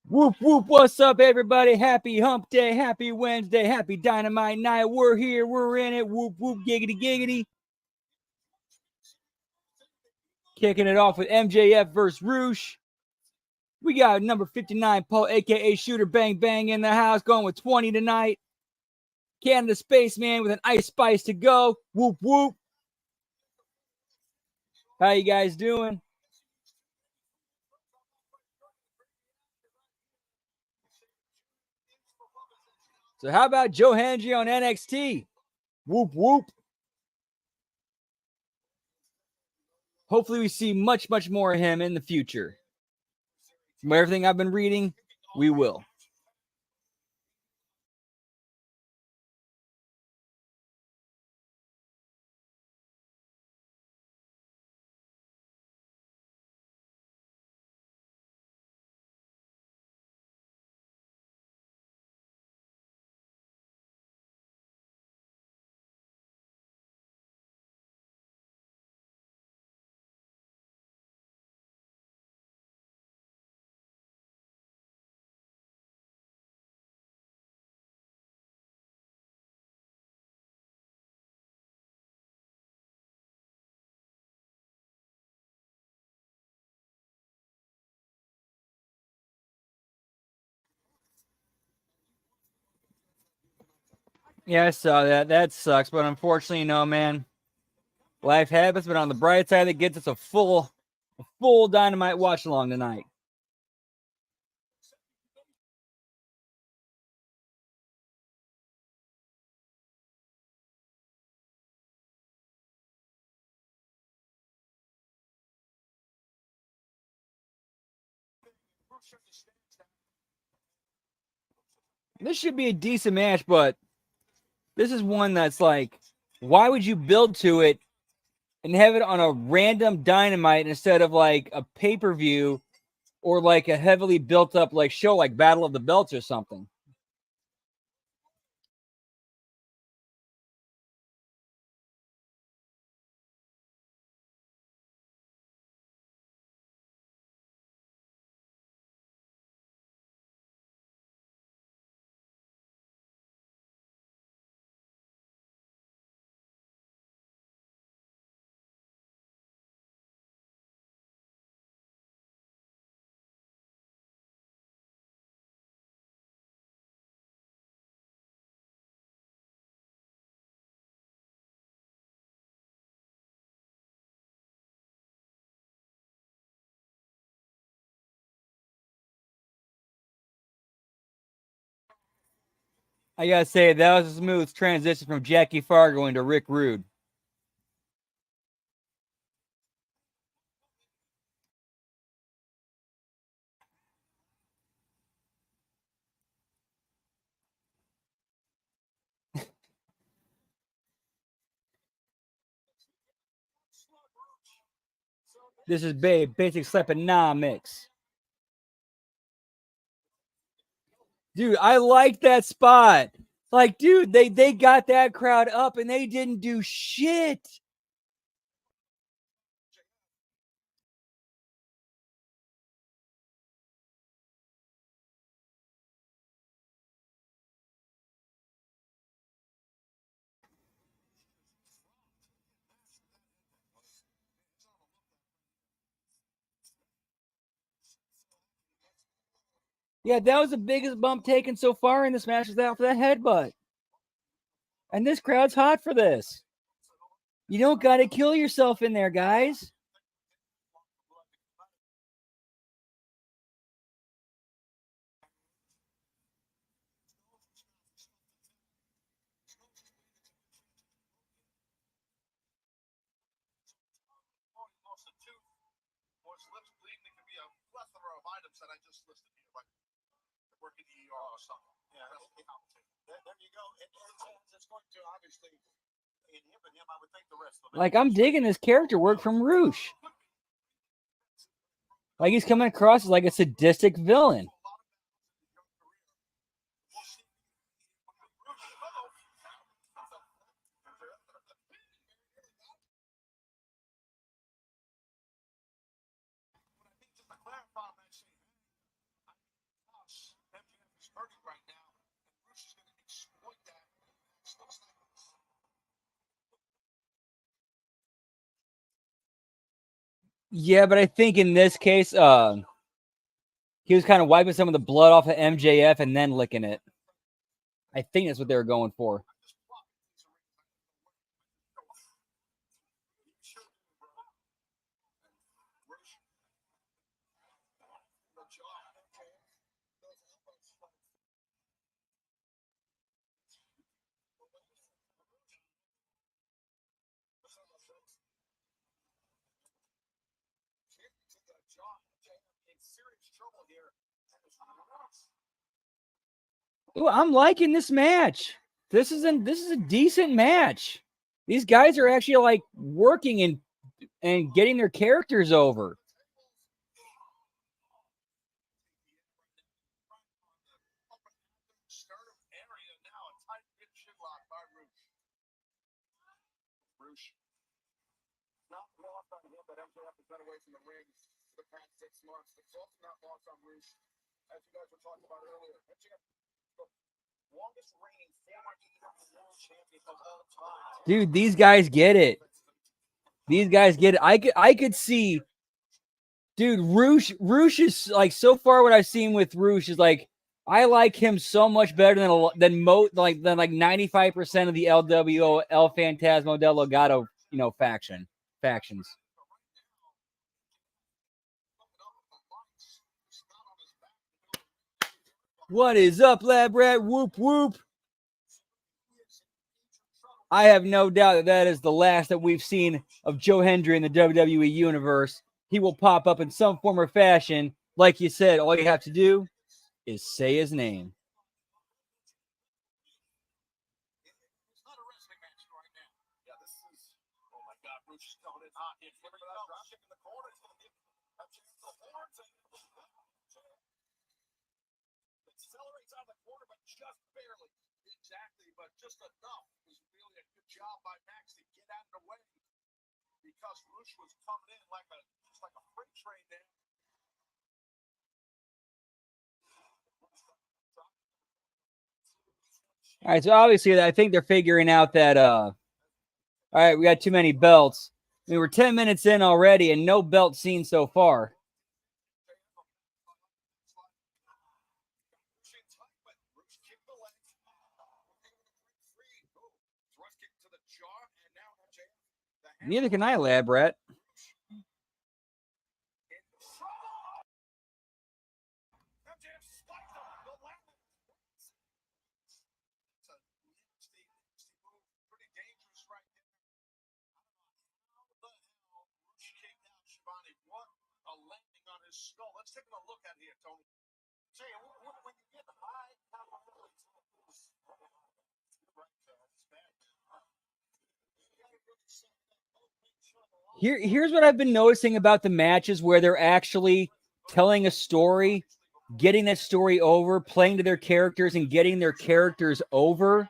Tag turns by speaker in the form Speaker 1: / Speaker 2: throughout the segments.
Speaker 1: Whoop, whoop, what's up, everybody? Happy hump day, happy Wednesday, happy Dynamite night. We're here, we're in it. Whoop, whoop, giggity, giggity. Kicking it off with MJF versus Roosh. We got number 59, Paul, a.k.a. Shooter Bang Bang in the house, going with 20 tonight. Canada Spaceman with an ice spice to go. Whoop, whoop. How you guys doing? So how about Joe Hendry on NXT? Whoop, whoop. Hopefully we see much, much more of him in the future. From everything I've been reading, we will. Yeah, I saw that. That sucks, but unfortunately, man, life happens. But on the bright side, it gets us a full Dynamite watch-along tonight. This should be a decent match, but this is one that's like, why would you build to it and have it on a random Dynamite instead of like a pay-per-view or like a heavily built-up like show like Battle of the Belts or something? I gotta say, that was a smooth transition from Jackie Fargo into Rick Rude. This is basic slaponomics. Dude, I like that spot. Like, dude, they got that crowd up and they didn't do shit. Yeah, that was the biggest bump taken so far in this match was after that headbutt. And this crowd's hot for this. You don't got to kill yourself in there, guys. Like, I'm digging this character work from Roosh. Like, he's coming across as like a sadistic villain. Yeah, but I think in this case, he was kind of wiping some of the blood off of MJF and then licking it. I think that's what they were going for. Ooh, I'm liking this match. This is a decent match. These guys are actually like working and getting their characters over. Dude, these guys get it. These guys get it. I could see, dude. Roosh is like, so far what I've seen with Roosh is like, I like him so much better than 95% of the LWO El Fantasma del Legado factions. What is up, Lab Rat? Whoop whoop. I have no doubt that is the last that we've seen of Joe Hendry in the WWE Universe. He will pop up in some form or fashion. Like you said, all you have to do is say his name. All right, so obviously I think they're figuring out that all right, we got too many belts. I mean, we're 10 minutes in already and no belt seen so far. Neither can I, Lab Rat. Here's what I've been noticing about the matches where they're actually telling a story, getting that story over, playing to their characters and getting their characters over.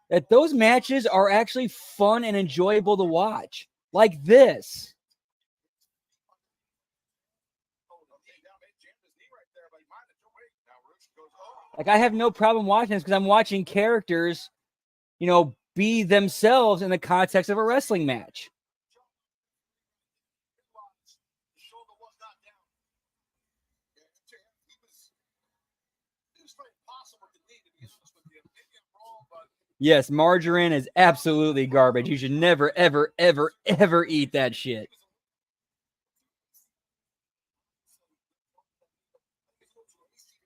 Speaker 1: That those matches are actually fun and enjoyable to watch. Like this. Like, I have no problem watching this because I'm watching characters, be themselves in the context of a wrestling match. Yes, margarine is absolutely garbage. You should never, ever, ever, ever eat that shit.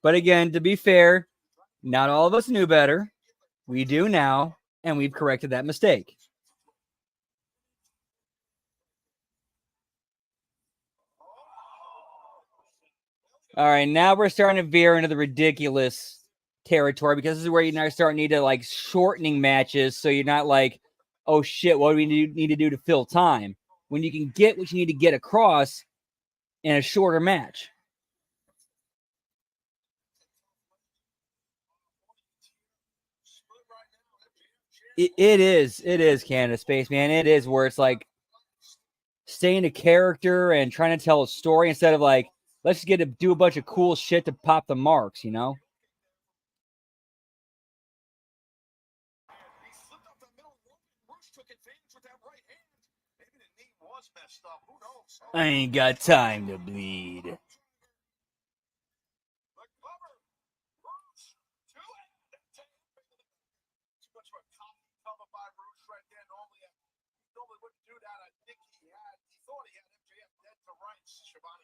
Speaker 1: But again, to be fair, not all of us knew better. We do now, and we've corrected that mistake. All right, now we're starting to veer into the ridiculous territory because this is where you now start need to like shortening matches, so you're not like, oh shit, what do we need to do to fill time? When you can get what you need to get across in a shorter match. It is Canada Spaceman. It is where it's like staying a character and trying to tell a story instead of like, let's just do a bunch of cool shit to pop the marks, I ain't got time to bleed.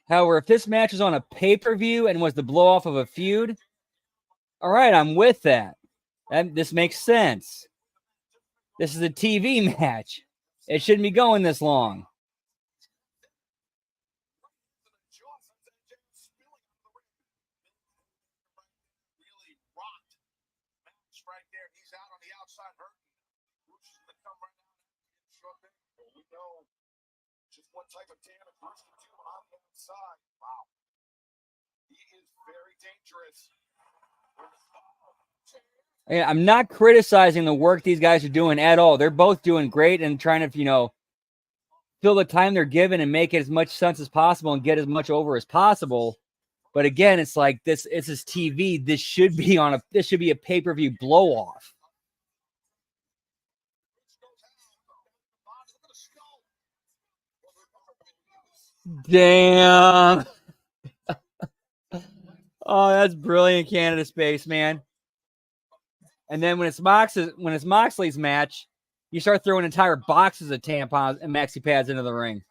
Speaker 1: However, if this match was on a pay-per-view and was the blow-off of a feud, all right, I'm with that. This makes sense. This is a TV match. It shouldn't be going this long. Yeah, I'm not criticizing the work these guys are doing at all. They're both doing great and trying to, fill the time they're given and make it as much sense as possible and get as much over as possible. But again, it's like this is TV. This should be a pay-per-view blow-off. Damn. Oh, that's brilliant Canada space, man. And then when it's Moxley's match, you start throwing entire boxes of tampons and maxi pads into the ring.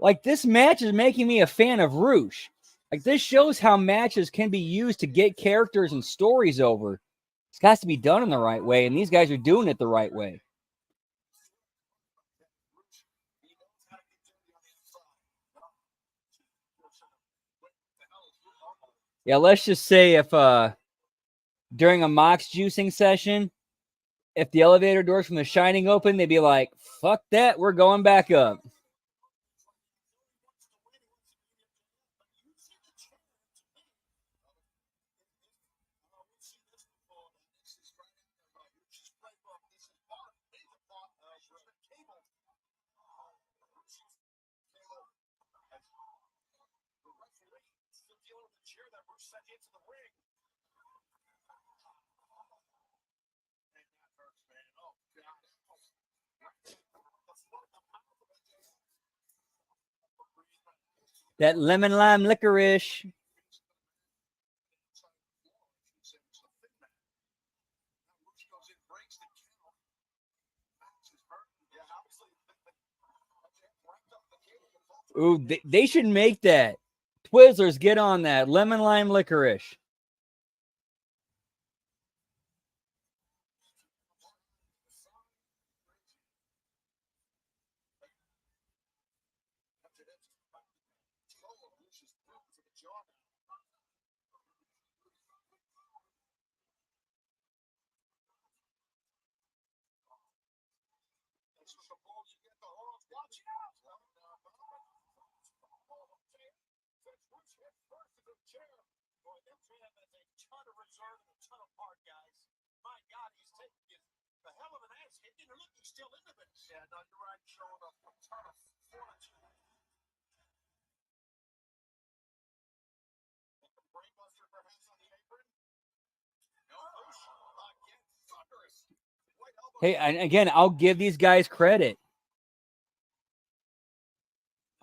Speaker 1: Like, this match is making me a fan of Roosh. Like, this shows how matches can be used to get characters and stories over. It's got to be done in the right way, and these guys are doing it the right way. Yeah, let's just say if during a Mox juicing session, if the elevator doors from The Shining open, they'd be like, fuck that, we're going back up. That lemon lime licorice. Ooh, they should make that. Twizzlers, get on that. Lemon lime licorice. Hey, and again, I'll give these guys credit.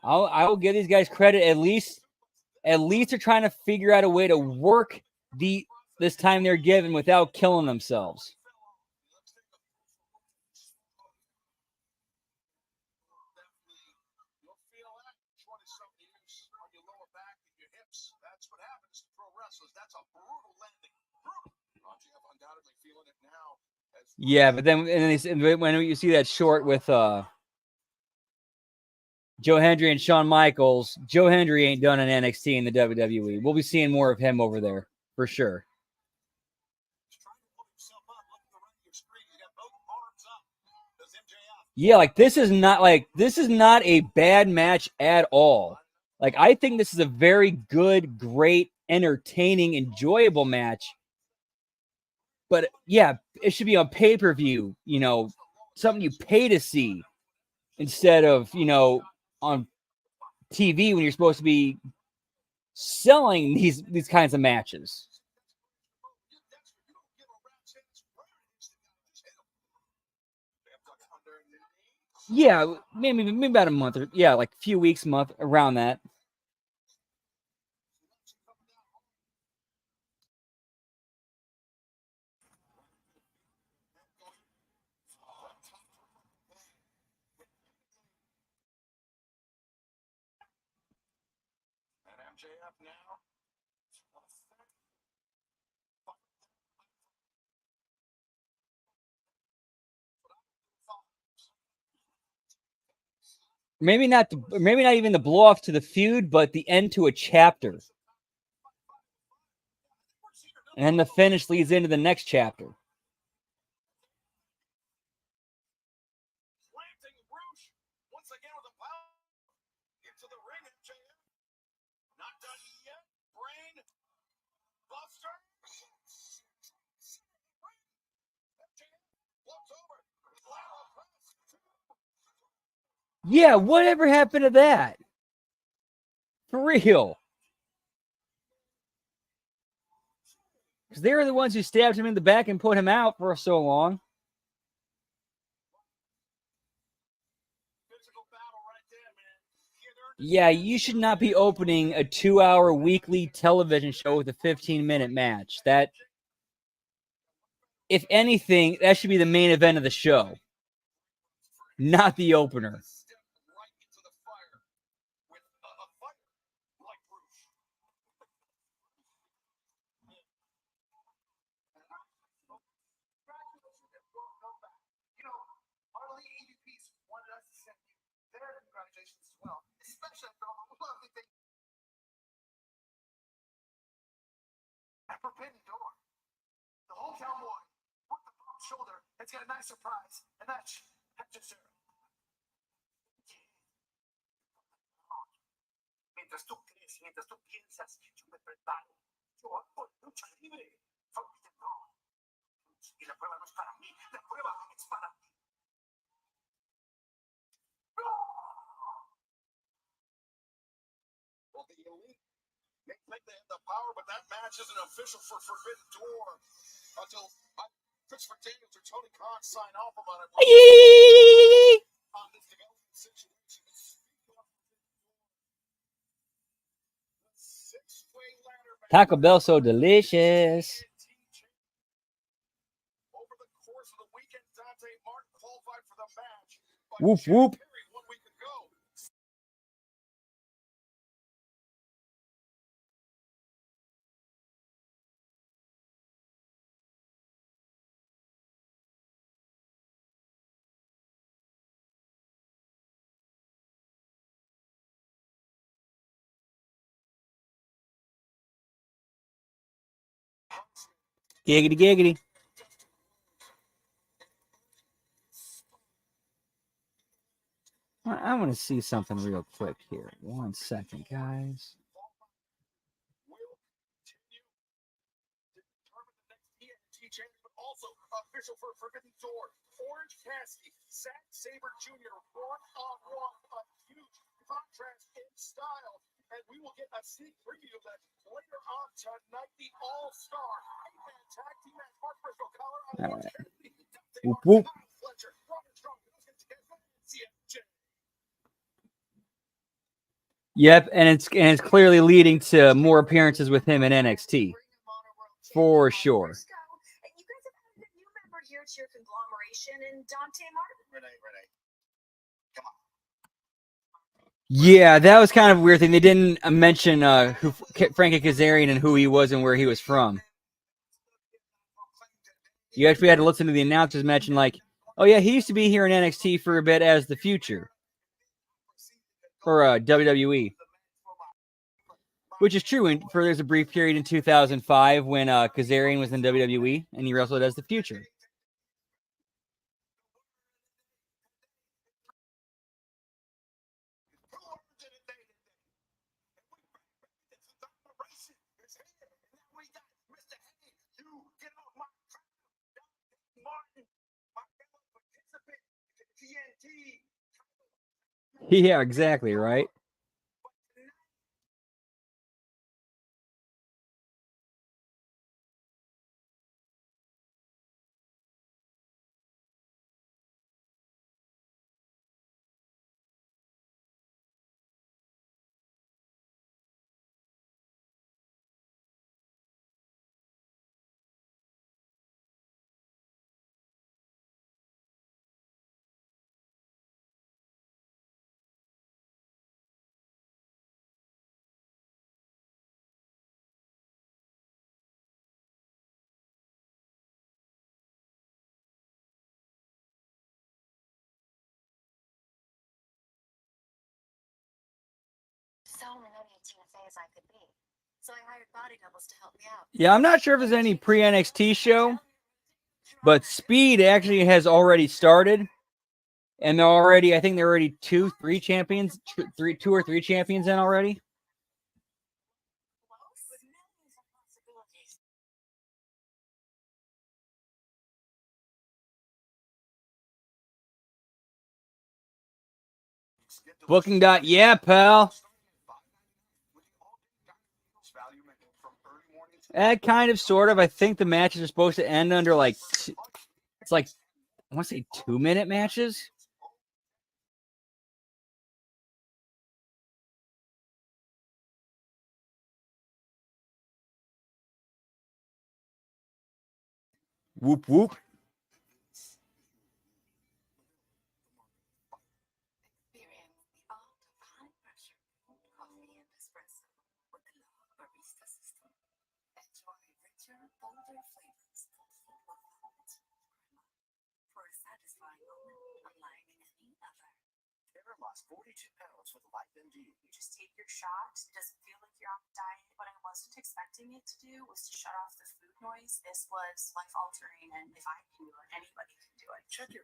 Speaker 1: I will give these guys credit. At least they're trying to figure out a way to work this time they're given without killing themselves. Yeah, but then when you see that short with Joe Hendry and Shawn Michaels, Joe Hendry ain't done an NXT in the WWE. We'll be seeing more of him over there for sure. Yeah, like this is not a bad match at all. Like, I think this is a very good, great, entertaining, enjoyable match. But yeah, it should be on pay-per-view, something you pay to see instead of, on TV when you're supposed to be selling these kinds of matches. Yeah, maybe about a month or like a few weeks, month around that. Maybe not even the blow off to the feud, but the end to a chapter. And then the finish leads into the next chapter. Yeah, whatever happened to that? For real. Because they were the ones who stabbed him in the back and put him out for so long. Yeah, you should not be opening a 2-hour weekly television show with a 15-minute match. That, if anything, that should be the main event of the show, not the opener. Taco Bell so delicious. Whoop whoop. Giggity giggity. I want to see something real quick here. 1 second, guys. All right. Whoop whoop. Yep, and it's clearly leading to more appearances with him in NXT. For sure. Yeah, that was kind of a weird thing. They didn't mention who Frankie Kazarian and who he was and where he was from. You actually had to listen to the announcers mention, like, oh yeah, he used to be here in NXT for a bit as the Future. Or WWE. Which is true. And there's a brief period in 2005 when Kazarian was in WWE and he wrestled as the Future. Yeah, exactly, right? Yeah, I'm not sure if there's any pre-NXT show, but Speed actually has already started, and I think they're already two or three champions in already. Booking dot, yeah, pal. Kind of, sort of. I think the matches are supposed to end under it's like, I want to say 2-minute matches. Whoop whoop.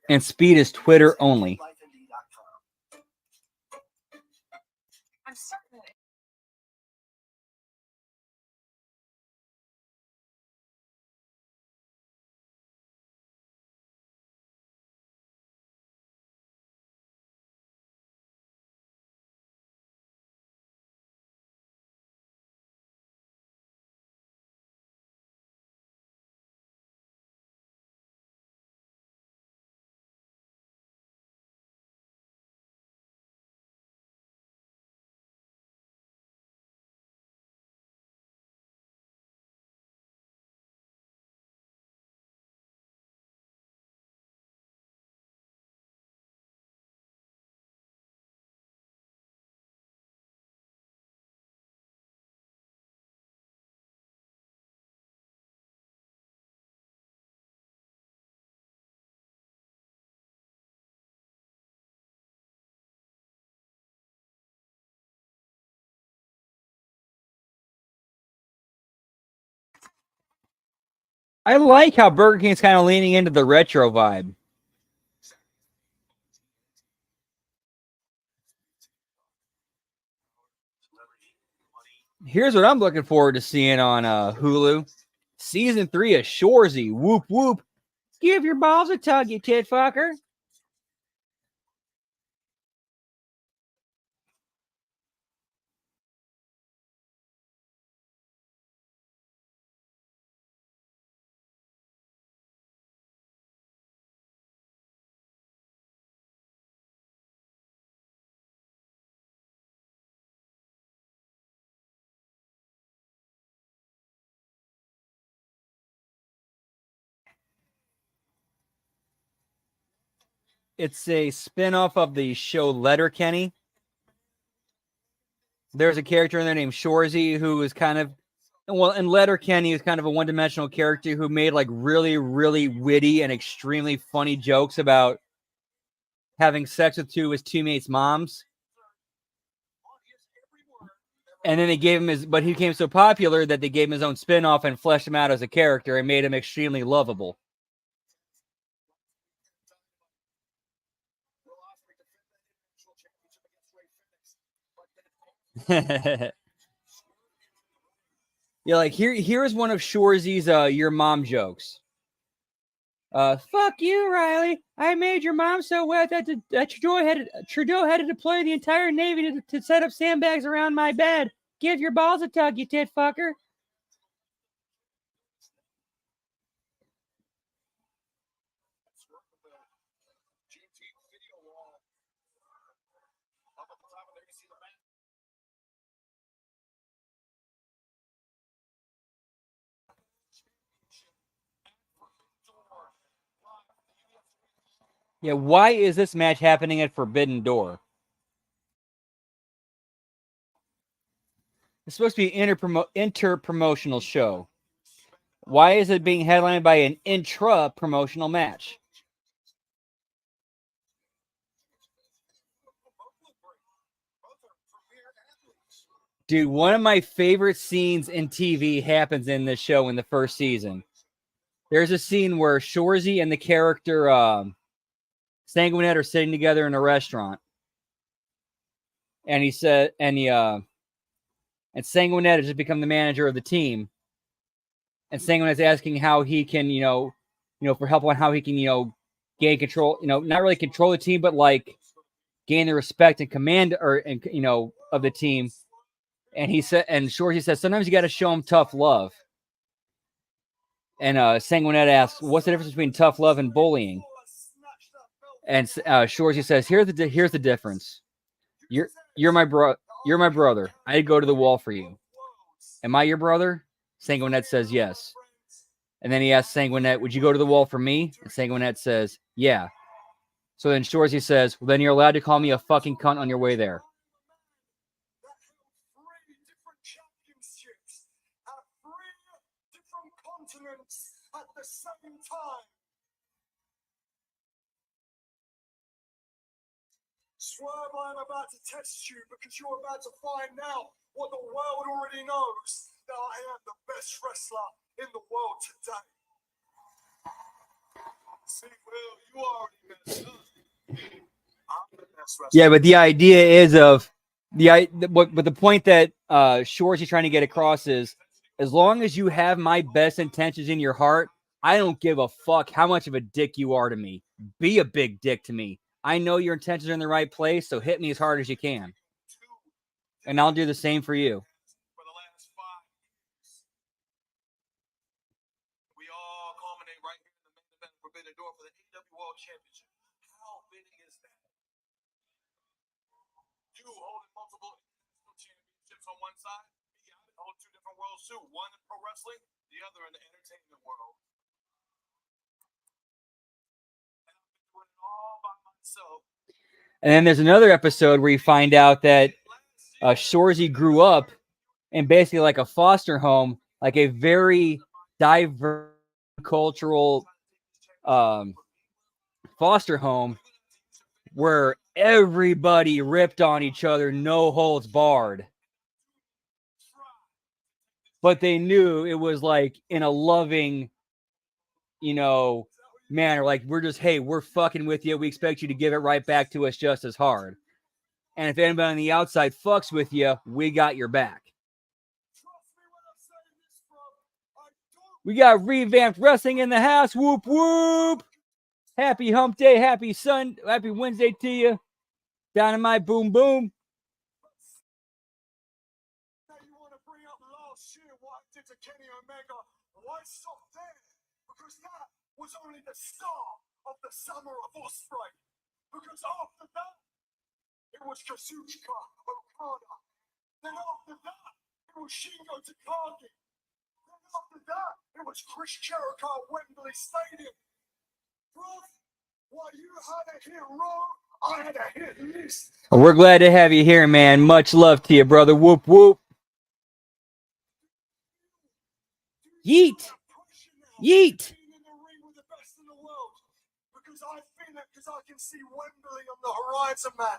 Speaker 1: And Speed is Twitter only. I like how Burger King's kind of leaning into the retro vibe. Here's what I'm looking forward to seeing on Hulu. Season 3 of Shorzy. Whoop whoop. Give your balls a tug, you tit fucker. It's a spin-off of the show Letterkenny. There's a character in there named Shorzy who is kind of, well, in Letterkenny is kind of a one-dimensional character who made like really, really witty and extremely funny jokes about having sex with two of his teammates' moms. And then they gave him but he became so popular that they gave him his own spin-off and fleshed him out as a character and made him extremely lovable. Yeah, like here's one of Shorzy's your mom jokes. Fuck you, Riley. I made your mom so wet that Trudeau had to deploy the entire Navy to set up sandbags around my bed. Give your balls a tug, you tit fucker. Yeah, why is this match happening at Forbidden Door? It's supposed to be an inter-promotional show. Why is it being headlined by an intra-promotional match? Dude, one of my favorite scenes in TV happens in this show in the first season. There's a scene where Shorzy and the character Sanguinette are sitting together in a restaurant. And and Sanguinette has just become the manager of the team. And Sanguinette's asking how he can, for help on how he can, gain control, not really control the team, but like gain the respect and command of the team. And Shorzy says, sometimes you got to show him tough love. And Sanguinette asks, what's the difference between tough love and bullying? And Shorzy says, here's the difference. You're my brother. I'd go to the wall for you. Am I your brother? Sanguinette says yes. And then he asks Sanguinette, would you go to the wall for me? And Sanguinette says, yeah. So then Shorzy says, well, then you're allowed to call me a fucking cunt on your way there. At the same time. Swerve, I'm about to test you because you're about to find out what the world already knows, that I am the best wrestler in the world today. See, Will, you already messed up. I'm the best wrestler. Yeah, but the idea is but the point that Shorzy trying to get across is, as long as you have my best intentions in your heart, I don't give a fuck how much of a dick you are to me. Be a big dick to me. I know your intentions are in the right place, so hit me as hard as you can. And I'll do the same for you. For the last 5 years, we all culminate right here in the main event of Forbidden Door for the AEW World Championship. How fitting is that? You holding multiple international championships on one side, me, I hold 2 different worlds too. One in pro wrestling, the other in the entertainment world. And I've been doing it all by myself. And then there's another episode where you find out that Shorzy grew up in basically like a foster home, like a very diverse cultural foster home where everybody ripped on each other, no holds barred. But they knew it was like in a loving, manner. Like, we're fucking with you. We expect you to give it right back to us just as hard. And if anybody on the outside fucks with you, we got your back. We got revamped wrestling in the house. Whoop, whoop. Happy hump day. Happy Wednesday to you. Dynamite, boom, boom. Now you want to bring up last year, what I did to Kenny Omega. Why stop there? Because that was only the start of the summer of Osprey. Because after that, it was Kazuchika Okada. Then after that, it was Shingo Takagi. Then after that, it was Chris Jericho at Wembley Stadium. Bro, while you had a hit Raw, I had a hit list. We're glad to have you here, man. Much love to you, brother. Whoop, whoop. Yeet. Yeet. Because I feel it, because I can see Wembley on the horizon, man.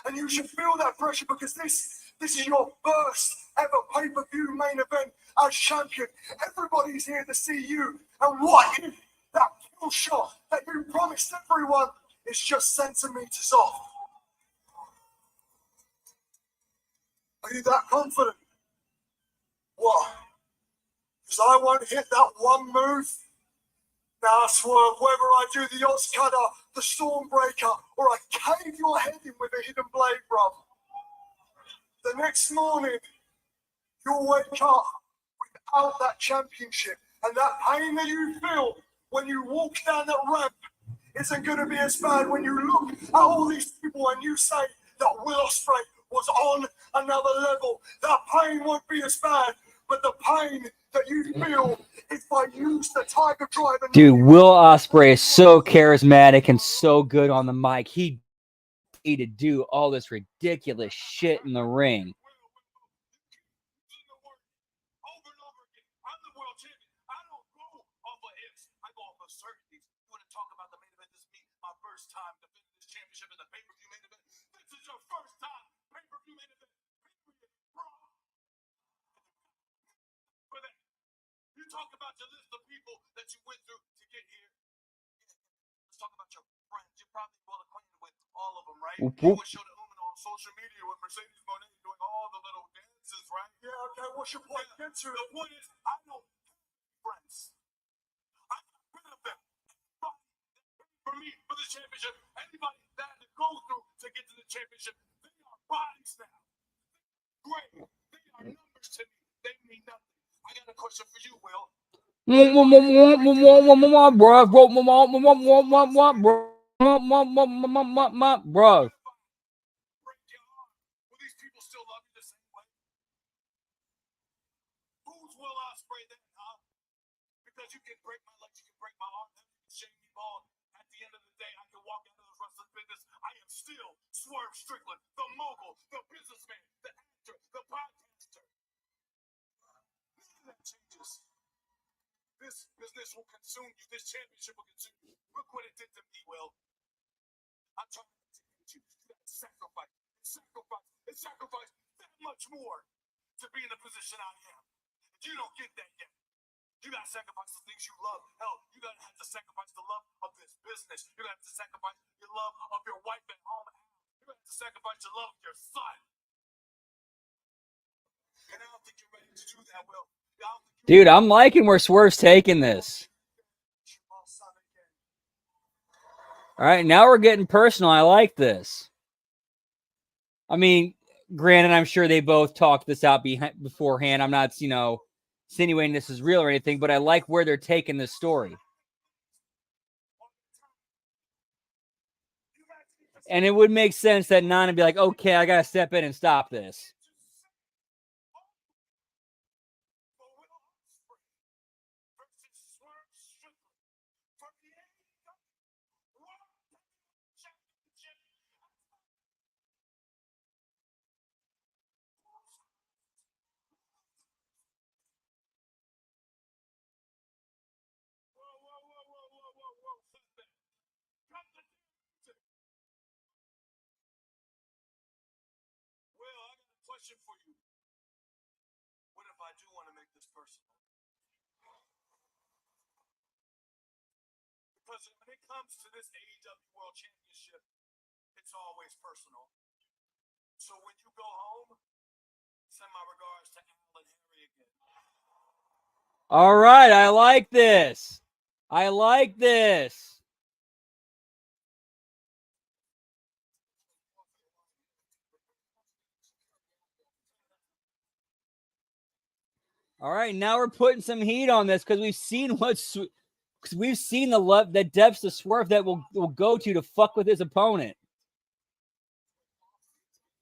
Speaker 1: And you should feel that pressure because this is your first ever pay-per-view main event as champion. Everybody's here to see you. And what if that kill shot that you promised everyone is just centimeters off? Are you that confident? What? Because I won't hit that one move.
Speaker 2: Now, Swerve, whether I do the Oz Cutter, the Stormbreaker, or I cave your head in with a hidden blade, bruv, the next morning, you'll wake up without that championship. And that pain that you feel when you walk down that ramp isn't going to be as bad when you look at all these people and you say that Will Ospreay was on another level. That pain won't be as bad, but the pain that you feel if I use the Tiger Drive.
Speaker 1: Dude, Will Ospreay is so charismatic and so good on the mic. He to do all this ridiculous shit in the ring.
Speaker 2: Talk about your list of people that you went through to get here. Let's talk about your friends. You're probably well acquainted with all of them, right? You would show the Uman on social media with Mercedes Monet doing all the little dances, right? Yeah, okay. What's your point? Get to the point is, I know friends. I got rid of them. For me, for the championship, anybody that had to go through to get to the championship, they are bodies now. Great. They are numbers to me. They mean nothing. I got a question for you, Will.
Speaker 1: Bro.
Speaker 2: Will these people still love you the same way? Who's Will Ospreay then, huh? Because you can break my legs, you can break my arms, you can shake me bald. At the end of the day, I can walk out of those wrestling business. I am still Swerve Strickland, the mogul, the businessman, the actor, the podcaster. None of that changes. This business will consume you. This championship will consume you. Look what it did to me, Will. I'm trying to teach you. You got to sacrifice that much more to be in the position I am. You don't get that yet. You got to sacrifice the things you love. Hell, you got to have to sacrifice the love of this business. You got to have to sacrifice your love of your wife at home. You got to have to sacrifice your love of your son. And I don't think you're ready to do that, Will.
Speaker 1: Dude, I'm liking where Swerve's taking this. All right, now we're getting personal. I like this. I mean, granted, I'm sure they both talked this out beforehand. I'm not, insinuating this is real or anything, but I like where they're taking this story. And it would make sense that Nana would be like, okay, I got to step in and stop this.
Speaker 2: Question for you. What if I do want to make this personal? Because when it comes to this AEW World Championship, it's always personal. So when you go home, send my regards to Alan Harry again.
Speaker 1: All right, I like this. I like this. All right, now we're putting some heat on this because we've seen the depths of Swerve that will go to fuck with his opponent,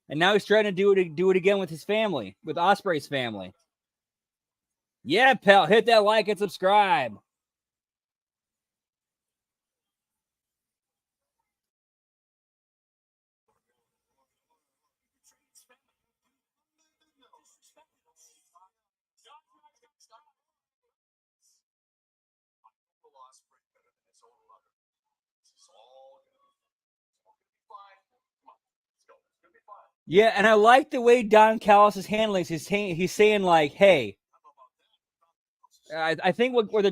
Speaker 1: and now he's trying to do it again with his family, with Ospreay's family. Yeah, pal, hit that like and subscribe. Yeah, and I like the way Don Callis is handling this. He's saying like, "Hey, I think what the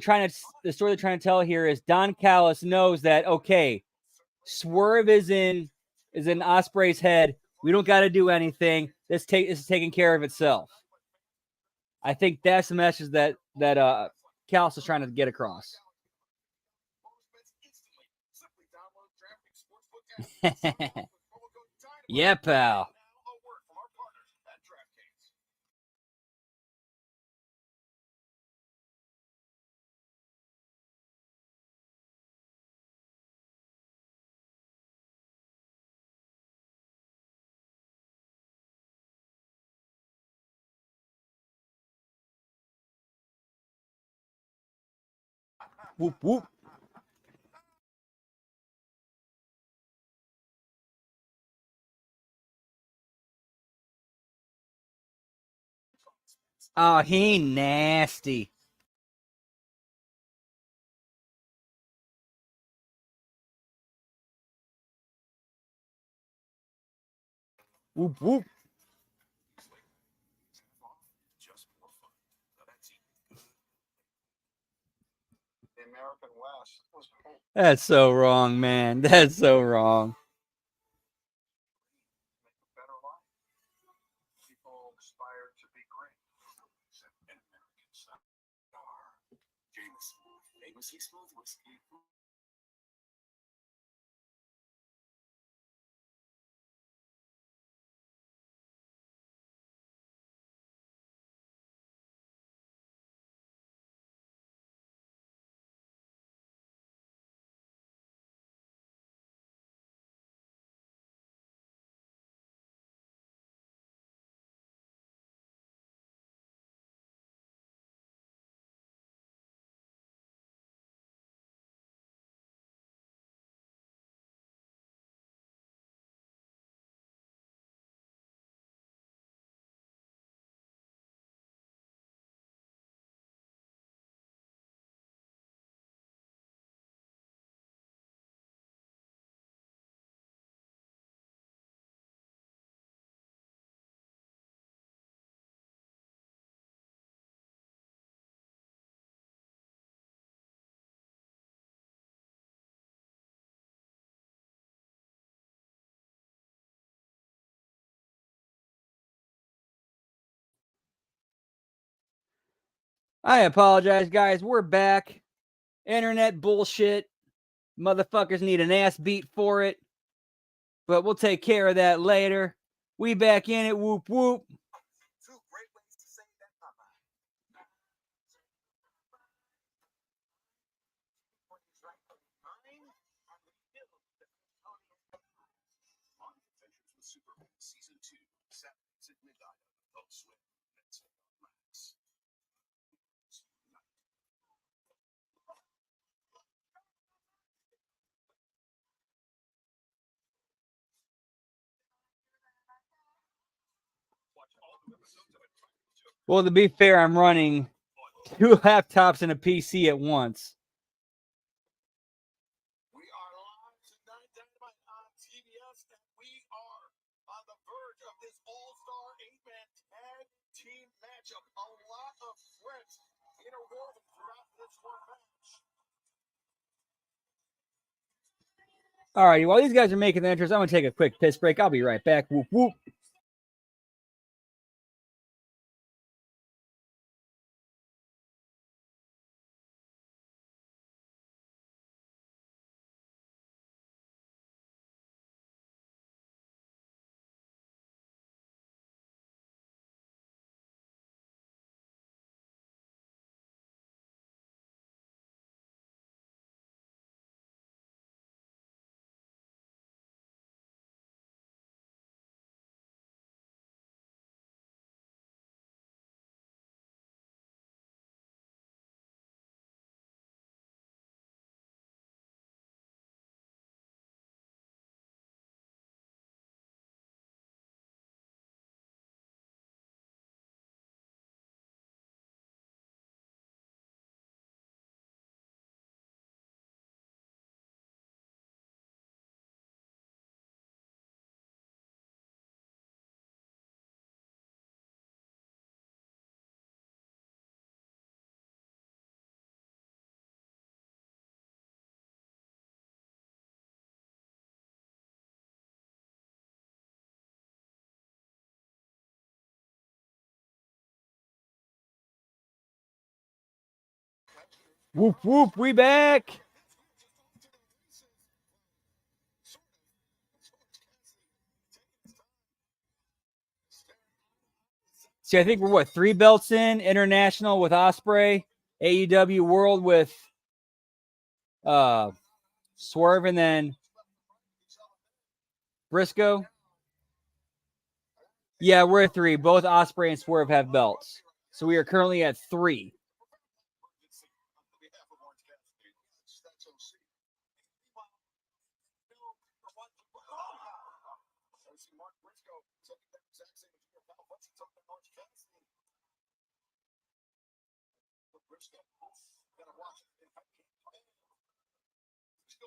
Speaker 1: story they're trying to tell here is Don Callis knows that okay, Swerve is in Ospreay's head. We don't got to do anything. This is taking care of itself." I think that's the message that Callis is trying to get across.
Speaker 2: Download DraftKings Sportsbook app. Promo code Dynamite.
Speaker 1: Yeah, pal.
Speaker 2: Now, a word from our partners at DraftKings.
Speaker 1: Whoop, whoop. Oh, he nasty. Whoop, whoop.
Speaker 2: Just more fun. That's the American West was
Speaker 1: That's so wrong, man. That's so wrong.
Speaker 2: make a better life. People aspire to be great. An American style. Jameson, famously smooth whiskey.
Speaker 1: I apologize, guys. We're back. Internet bullshit. Motherfuckers need an ass beat for it. But we'll take care of that later. We back in it. Whoop, whoop.
Speaker 2: Two great ways to say that Adventures with Superman Season 2, Saturdays at midnight on Adult Swim. That's Max. Watch all new episodes of it.
Speaker 1: Well, to be fair, I'm running 2 laptops and a PC at once.
Speaker 2: We are live tonight, Dynamite on TBS, and we are on the verge of this all-star 8-man tag team matchup. A lot of threats interwoven throughout this one match.
Speaker 1: All righty, while these guys are making the entrance, I'm going to take a quick piss break. I'll be right back. Whoop, whoop. Whoop, whoop. We back. See, I think we're what, 3 belts in? International with Ospreay, AEW World with Swerve, and then Briscoe. Yeah, we're at 3. Both Ospreay and Swerve have belts. So we are currently at 3.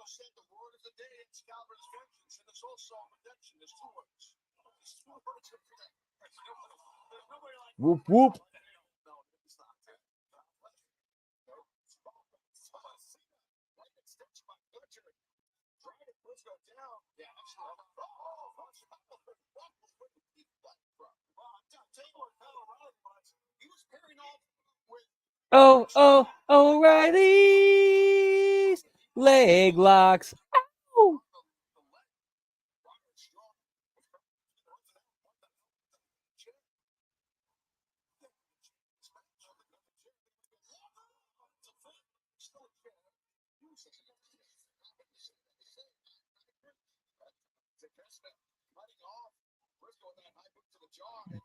Speaker 2: Said the word of the day, Excalibur's vengeance, and there's also redemption. There's 2 words.
Speaker 1: Whoop, whoop. Oh, O'Reilly's leg locks. Ow.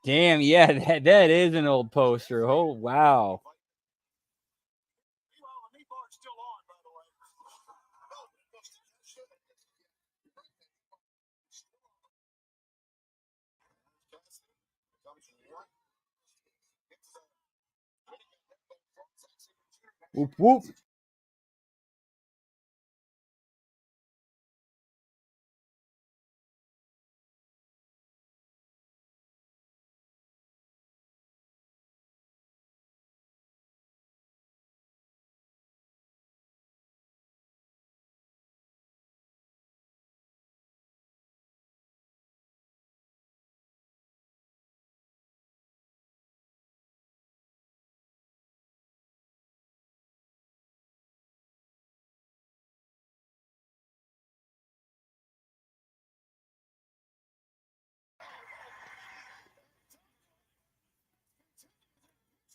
Speaker 1: Damn, yeah, that is an old poster. Oh, wow. Whoop, whoop.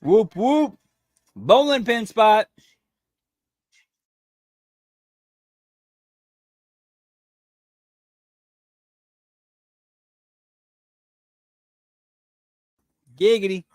Speaker 1: Whoop, whoop. Bowling pin spot. Giggity.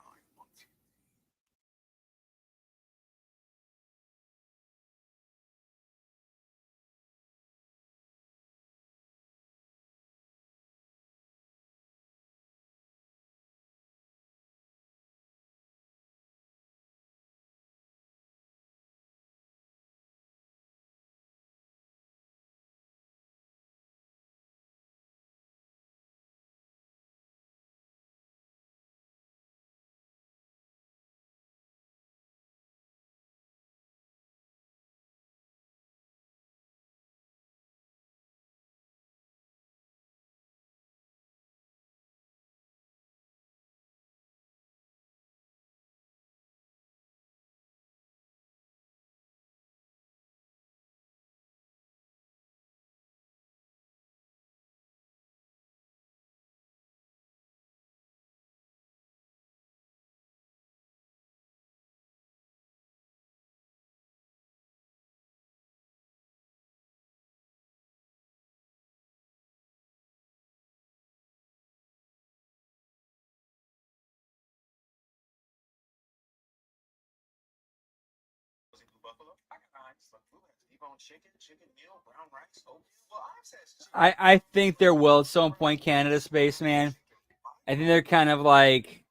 Speaker 1: I think there will at some point, Canada Spaceman. I think they're kind of like,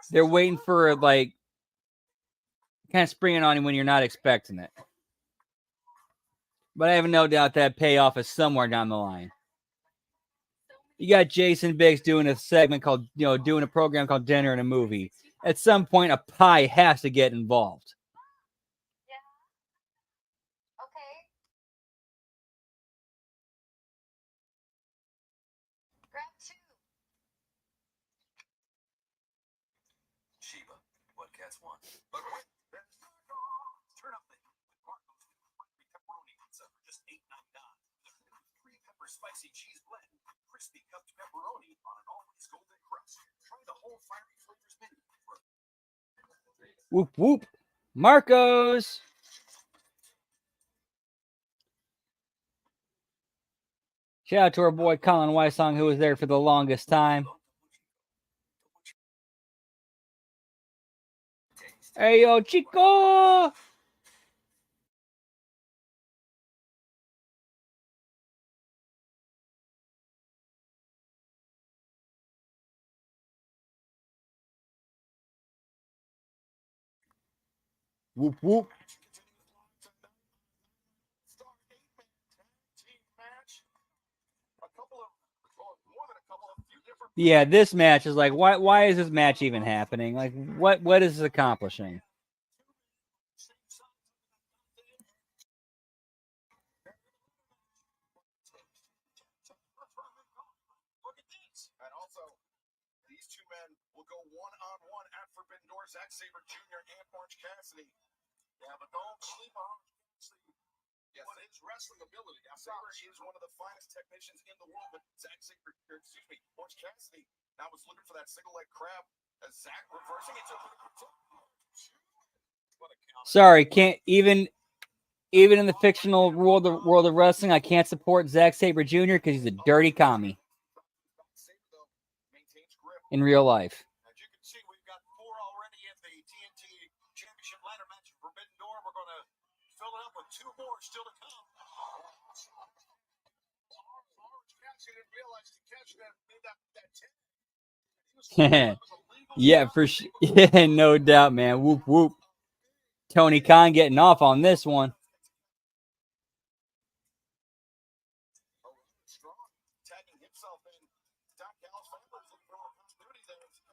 Speaker 1: they're waiting for like, kind of springing on you when you're not expecting it. But I have no doubt that payoff is somewhere down the line. You got Jason Biggs doing a segment called, doing a program called Dinner and a Movie. At some point, a pie has to get involved.
Speaker 2: Sheba, what cats want. But wait, turn up the pepperoni pizza for just $8.99. 3-pepper spicy cheese blend, crispy cupped pepperoni on an always golden crust. Try the whole
Speaker 1: Whoop whoop. Marcos. Shout out to our boy Colin Weissong, who was there for the longest time. Hey, yo, Chico! Whoop, whoop. Yeah, this match is like, why is this match even happening? Like, what is this accomplishing?
Speaker 2: And also, these two men will go one-on-one at Forbidden Door, Zack Sabre Jr. and Orange Cassidy. Yeah, but don't sleep on Cassidy. Yes, his wrestling ability. Now, Sabre is one of the finest technicians in the world, but Zack Sabre, Orange Cassidy, now was looking for that single leg crab as Zack reversing it.
Speaker 1: Sorry, can't even in the fictional world of wrestling, I can't support Zack Sabre Jr. because he's a dirty commie in real life.
Speaker 2: As you can see, we've got 4 already in the TNT Championship ladder match at Forbidden Door. We're going to fill it up with 2 more still to come. Orange Cassidy didn't realize the catch made that 10.
Speaker 1: Yeah, for sure. Yeah, no doubt, man. Whoop whoop. Tony Khan getting off on this one.
Speaker 2: Tagging himself in. Doc Gallows looking for a continuity there. It's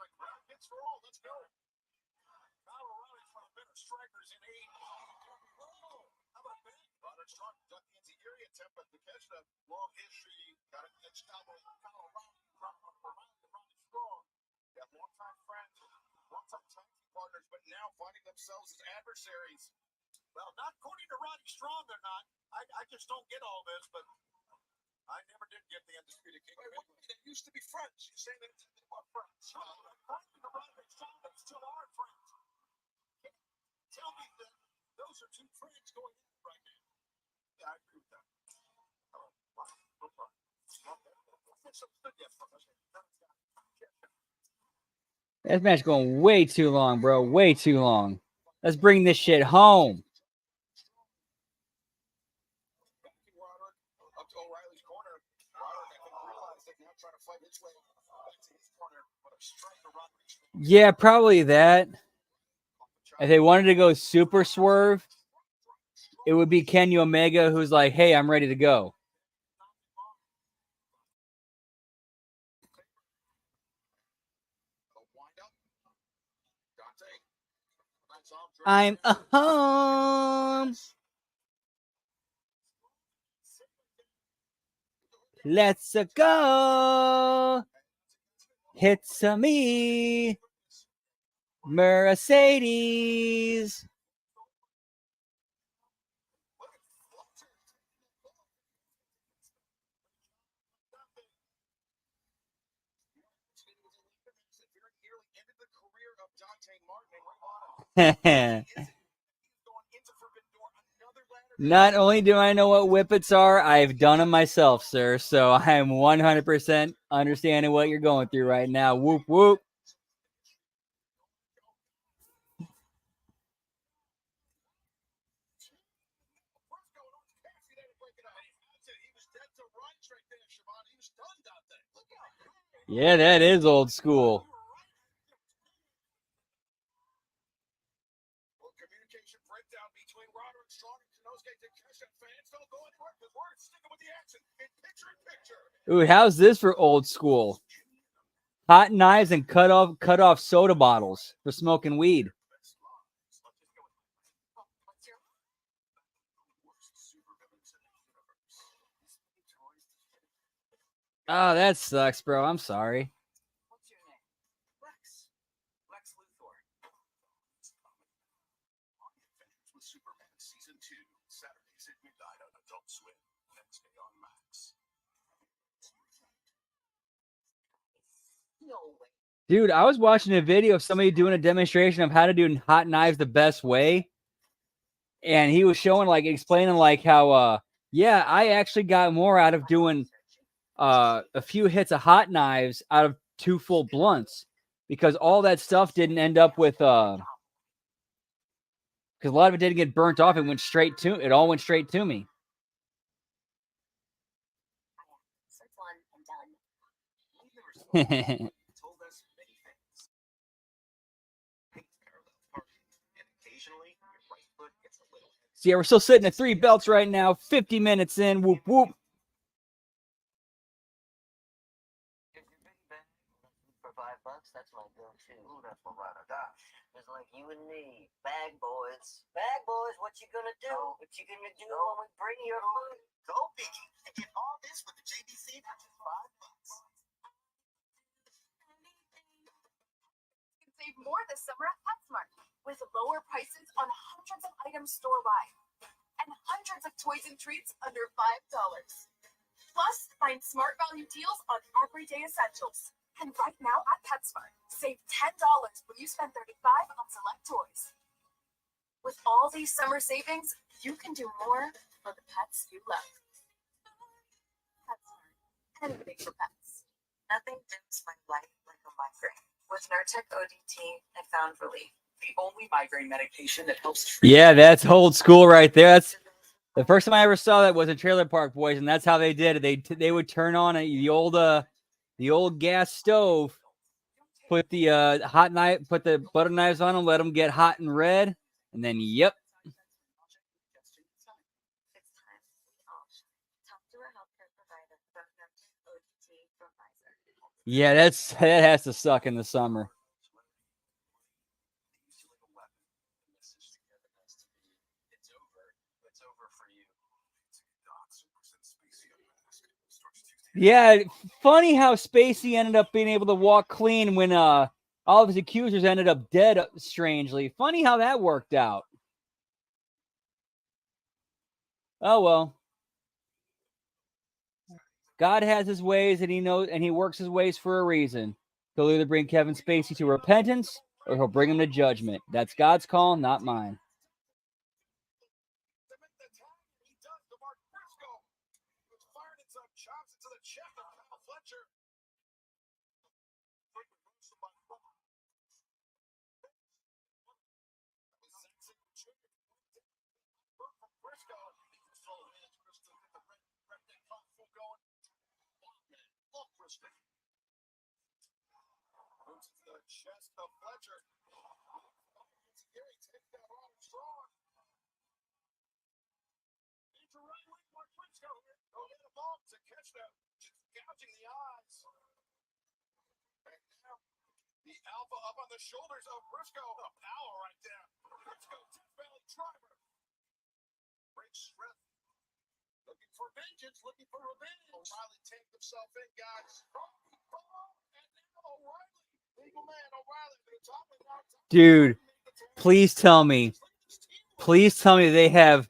Speaker 2: like round hits for all. Let's go. Kyle O'Reilly's one of the better strikers in AEW. How about that? Roderick Strong ducked the Enziguri attempt, but Takeshita, long history, got it edged out with Kyle O'Reilly. Roderick Strong. Got longtime friends, longtime tag team partners, but now finding themselves as adversaries. Well, not according to Roddy Strong, they're not. I just don't get all this, but I never did get the Undisputed Kingdom. Wait, they used to be friends. You say that they were friends. According to Roddy Strong, they still are friends. Tell me that those are 2 friends going in right now. Yeah, I agree with that.
Speaker 1: This match going way too long, bro. Way too long. Let's bring this shit home. Yeah, probably that. If they wanted to go super swerve, it would be Kenny Omega, who's like, hey, I'm ready to go. I'm a home. Let's go. It's a me. Mercedes. Not only do I know what whippets are, I've done them myself, sir. So I am 100% understanding what you're going through right now. Whoop, whoop. Yeah, that is old school.
Speaker 2: Communication breakdown between Roderick Strong and Konosuke Takeshita. Fans don't go anywhere because we're sticking with the action in picture.
Speaker 1: Ooh, how's this for old school? Hot knives and cut off soda bottles for smoking weed. Oh, that sucks, bro. I'm sorry.
Speaker 2: What's your name? Lex Luthor. Adventures with Superman Season 2, Saturdays at midnight on Adult Swim. Wednesday on Max.
Speaker 1: Dude, I was watching a video of somebody doing a demonstration of how to do hot knives the best way. And he was showing, like, explaining, like, how, yeah, I actually got more out of doing a few hits of hot knives out of 2 full blunts, because all that stuff didn't end up with, because a lot of it didn't get burnt off. It all went straight to me. So yeah, we're still sitting at 3 belts right now, 50 minutes in. Whoop whoop.
Speaker 3: For $5, that's my go-to. Ooh, that's my ride or die. Just like you and me, bag boys. Bag boys, what you gonna do? What you gonna do when we bring your food? Go Biggie and get all this with the JBC for just $5.
Speaker 4: You can save more this summer at PetSmart with lower prices on hundreds of items store-wide and hundreds of toys and treats under $5. Plus, find smart value deals on everyday essentials. And right now at PetSmart, save $10 when you spend $35 on select toys. With all these summer savings, you can do more for the pets you love. PetSmart, anything for pets.
Speaker 3: Nothing dims my light like a migraine. With Nurtec ODT, I found relief.
Speaker 5: The only migraine medication that helps.
Speaker 1: Yeah, that's old school right there. That's the first time I ever saw that was in Trailer Park Boys, and that's how they did it. They would turn on the old gas stove, put the hot knife, put the butter knives on them, let them get hot and red, and then yep.
Speaker 3: It's time we all talk to a healthcare provider about Nurtec ODT from Pfizer.
Speaker 1: Yeah, that has to suck in the summer. Yeah, funny how Spacey ended up being able to walk clean when all of his accusers ended up dead, strangely. Funny how that worked out. Oh well. God has his ways, and he knows, and he works his ways for a reason. He'll either bring Kevin Spacey to repentance or he'll bring him to judgment. That's God's call, not mine.
Speaker 2: Chest of Fletcher. Gary takes that on strong. Into right wing for Briscoe. Go get a ball to catch them. Just gouging the eyes. And now the alpha up on the shoulders of Briscoe. The power right there. Briscoe, tip-belly driver. Great strength. Looking for vengeance, looking for revenge. O'Reilly tanked himself in, guys. And now O'Reilly.
Speaker 1: Dude, please tell me they have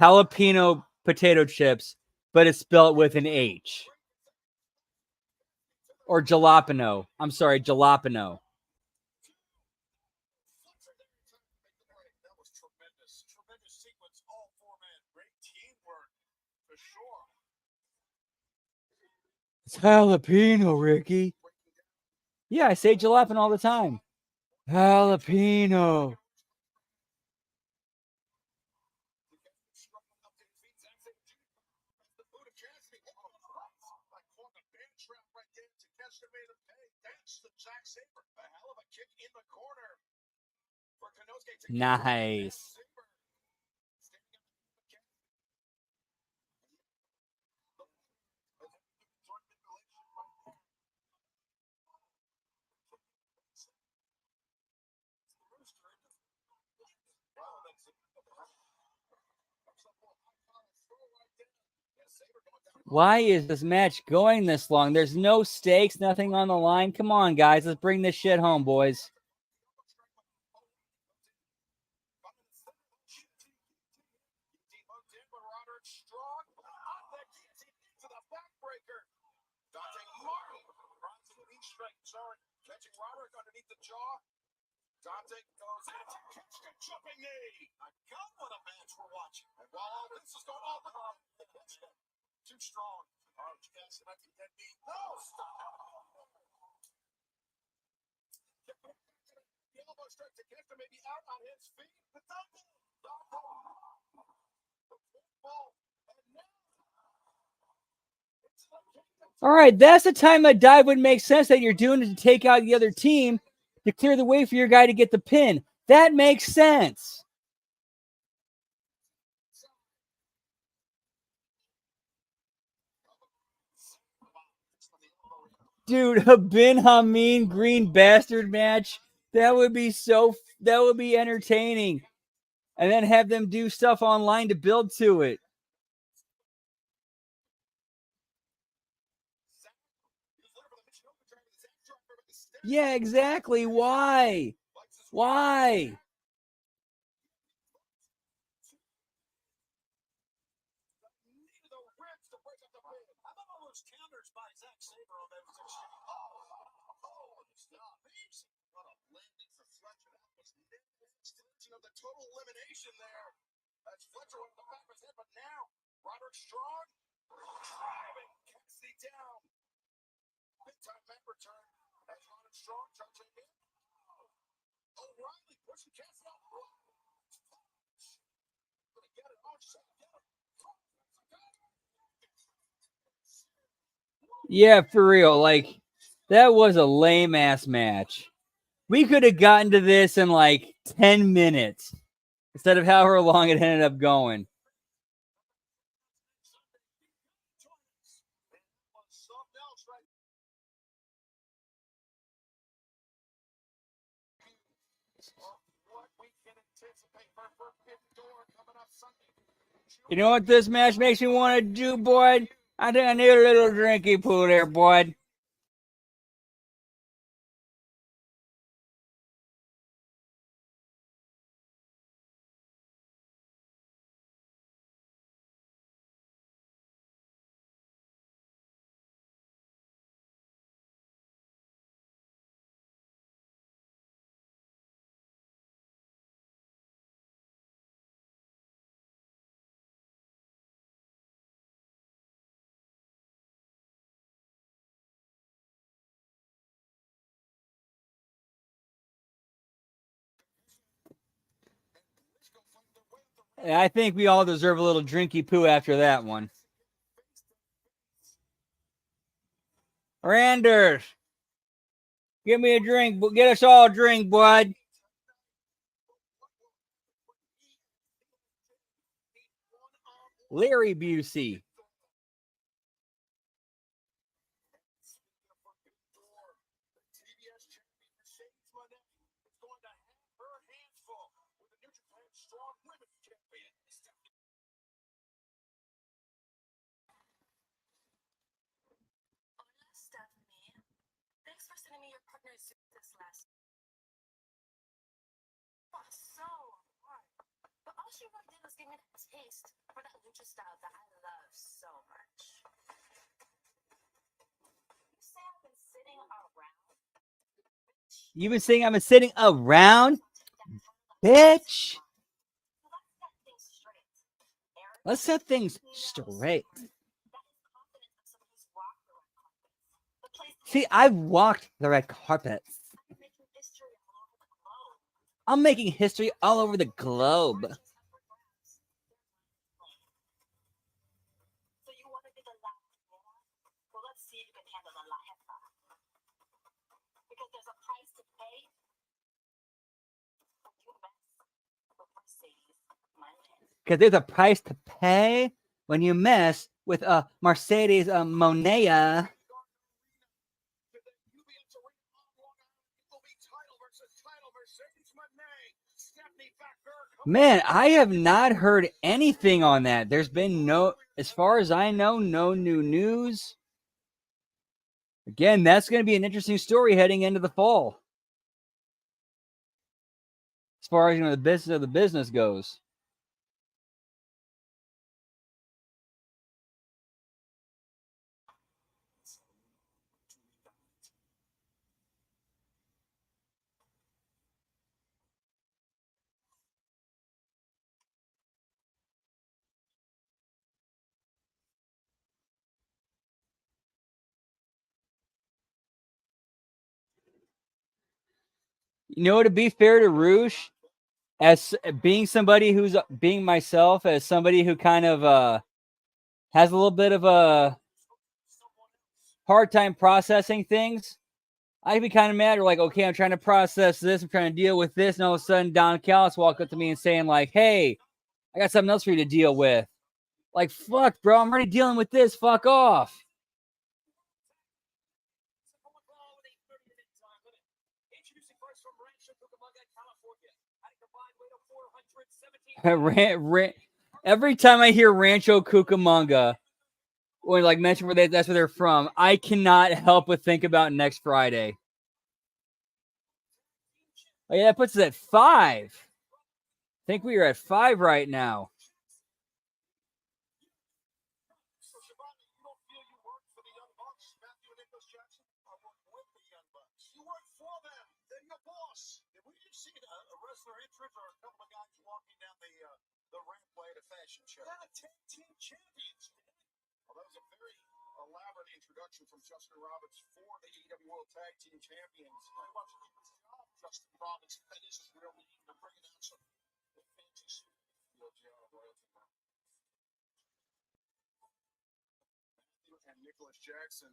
Speaker 1: jalapeno potato chips, but it's spelled with an H. Or jalapeno. I'm sorry, jalapeno.
Speaker 2: That was tremendous. Tremendous sequence. All 4 men. Great teamwork, for sure.
Speaker 1: It's jalapeno, Ricky. Yeah, I say jalapeno all the time. Jalapeno. Nice. Why is this match going this long? There's no stakes, nothing on the line. Come on, guys. Let's bring this shit home, boys.
Speaker 2: clean straight. Sorry. Catching Roderick underneath the jaw. Dante goes in. Catch the jumping knee. I got what a match we're watching. And while all this is going on, too strong. Orange Cassidy might be dead beat. No, stop. The elbow strike to Kester may be out on his feet. The double.
Speaker 1: All right, that's the time a dive would make sense that you're doing it to take out the other team to clear the way for your guy to get the pin. That makes sense. Dude, a Bin Hameen Green Bastard match. That would be entertaining. And then have them do stuff online to build to it. Yeah, exactly. Why? Why?
Speaker 2: Of the total elimination there. That's Fletcher with the back of his head, but now Roderick Strong driving Cassidy down. Big time mat return as Roderick Strong charging in. O'Reilly pushing Cassidy out. Gonna get it. Oh, shit, get it.
Speaker 1: Yeah, for real. Like, that was a lame ass match. We could have gotten to this in like 10 minutes instead of however long it ended up going. You know what this match makes me want to do, boy? I think I need a little drinky poo there, boy. I think we all deserve a little drinky poo after that one. Randers, give me a drink. Get us all a drink, bud. Larry Busey.
Speaker 4: Stephanie, thanks for sending me your partner's this last. Oh, so hard. But all she really did was give me that taste for that lucha style that I love so much. You say I've been sitting around?
Speaker 1: You've been saying I've been sitting around? Bitch. Let's set things straight. See, I've walked the red carpets. I'm making history all over the globe.
Speaker 4: So you want to be the La Jeta? Well, let's see if you can handle the La Jeta. Because there's a price to pay. You mess with Mercedes Monday.
Speaker 1: Because there's a price to pay when you mess with a Mercedes Monea. Man, I have not heard anything on that. There's been no, as far as I know, no new news. Again, that's going to be an interesting story heading into the fall. As far as, you know, the business of the business goes. You know, to be fair to Roosh, as being somebody who's being myself, as somebody who kind of has a little bit of a hard time processing things, I can be kind of mad. Or like, okay, I'm trying to process this, I'm trying to deal with this, and all of a sudden Don Callis walk up to me and saying like, hey, I got something else for you to deal with. Like, fuck, bro, I'm already dealing with this. Fuck off. Every time I hear Rancho Cucamonga, or like mention where that's where they're from, I cannot help but think about next Friday. Oh yeah, that puts us at 5. I think we are at 5 right now.
Speaker 2: So, Shivani, you don't feel you work for the Young Bucks, Matthew and Nicholas Jackson? I work with the Young Bucks. You work for them. They're your boss. Did we just see a wrestler entrance or a couple of guys walking down the rampway at a fashion show? They're the tag team champions. Well, that was a very elaborate introduction from Justin Roberts for the AEW World Tag Team Champions. I want to keep his job, Justin Roberts. That is his real name. They're bringing out some fancy field job royalty. And Nicholas Jackson.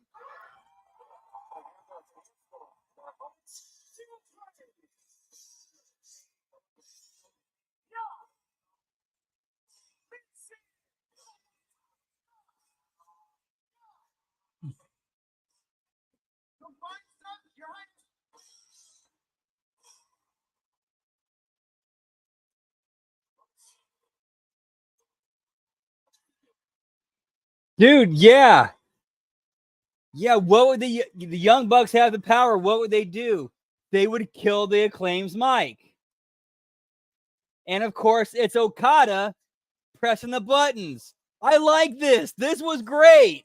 Speaker 1: Dude, yeah. Yeah, what would the Young Bucks have the power? What would they do? They would kill the Acclaim's Mike. And of course, it's Okada pressing the buttons. I like this. This was great.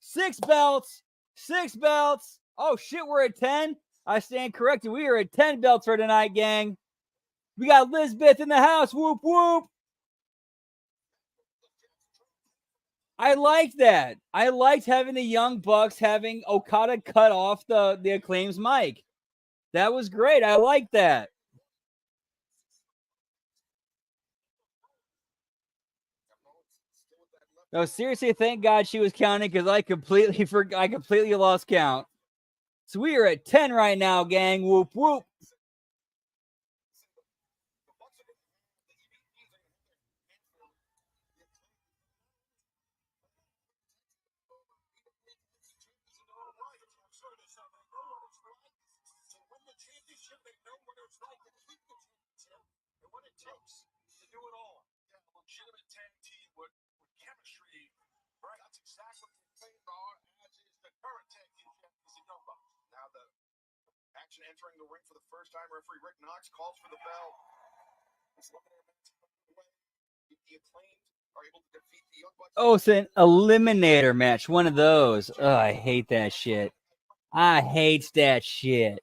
Speaker 1: 6 belts. 6 belts. Oh shit, we're at 10. I stand corrected. We are at 10 belts for tonight, gang. We got Lisbeth in the house. Whoop whoop. I like that. I liked having the Young Bucks having Okada cut off the Acclaim's mic. That was great. I like that. No, seriously, thank God she was counting because I completely lost count. So we are at 10 right now, gang. Whoop whoop.
Speaker 2: Legitimate tag team with chemistry. Right? That's exactly what they are, as is the current tag team champions, the Young Bucks. Now the action entering the ring for the first time. Referee Rick Knox calls for the bell. He's looking at the Acclaimed are able to defeat the Young Bucks.
Speaker 1: Oh, it's an eliminator match. One of those. Oh, I hate that shit. I hate that shit.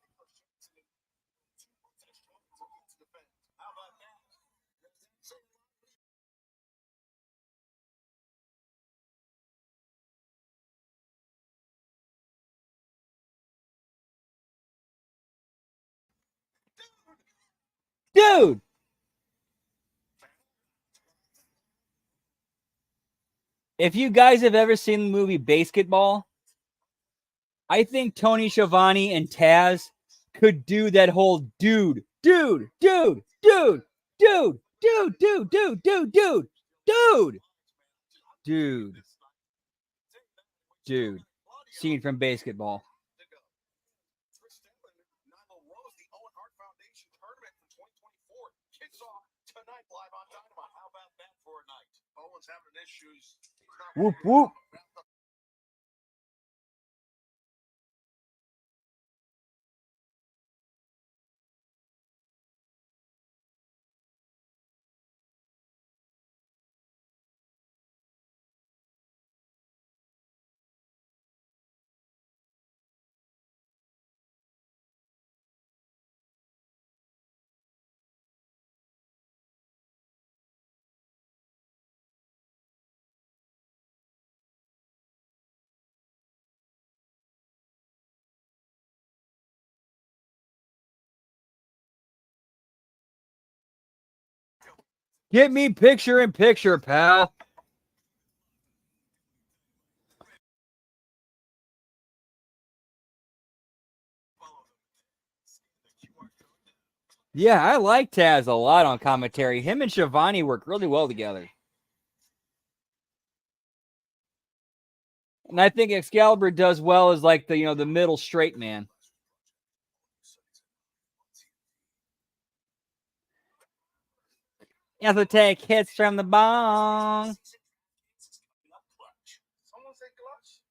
Speaker 1: Dude. If you guys have ever seen the movie Basketball, I think Tony Schiavone and Taz could do that whole dude. Scene from Basketball. Whoop whoop. Get me picture in picture, pal. Yeah, I like Taz a lot on commentary. Him and Shivani work really well together. And I think Excalibur does well as like the middle straight man. You have to take hits from the bong.
Speaker 2: Someone say clutch.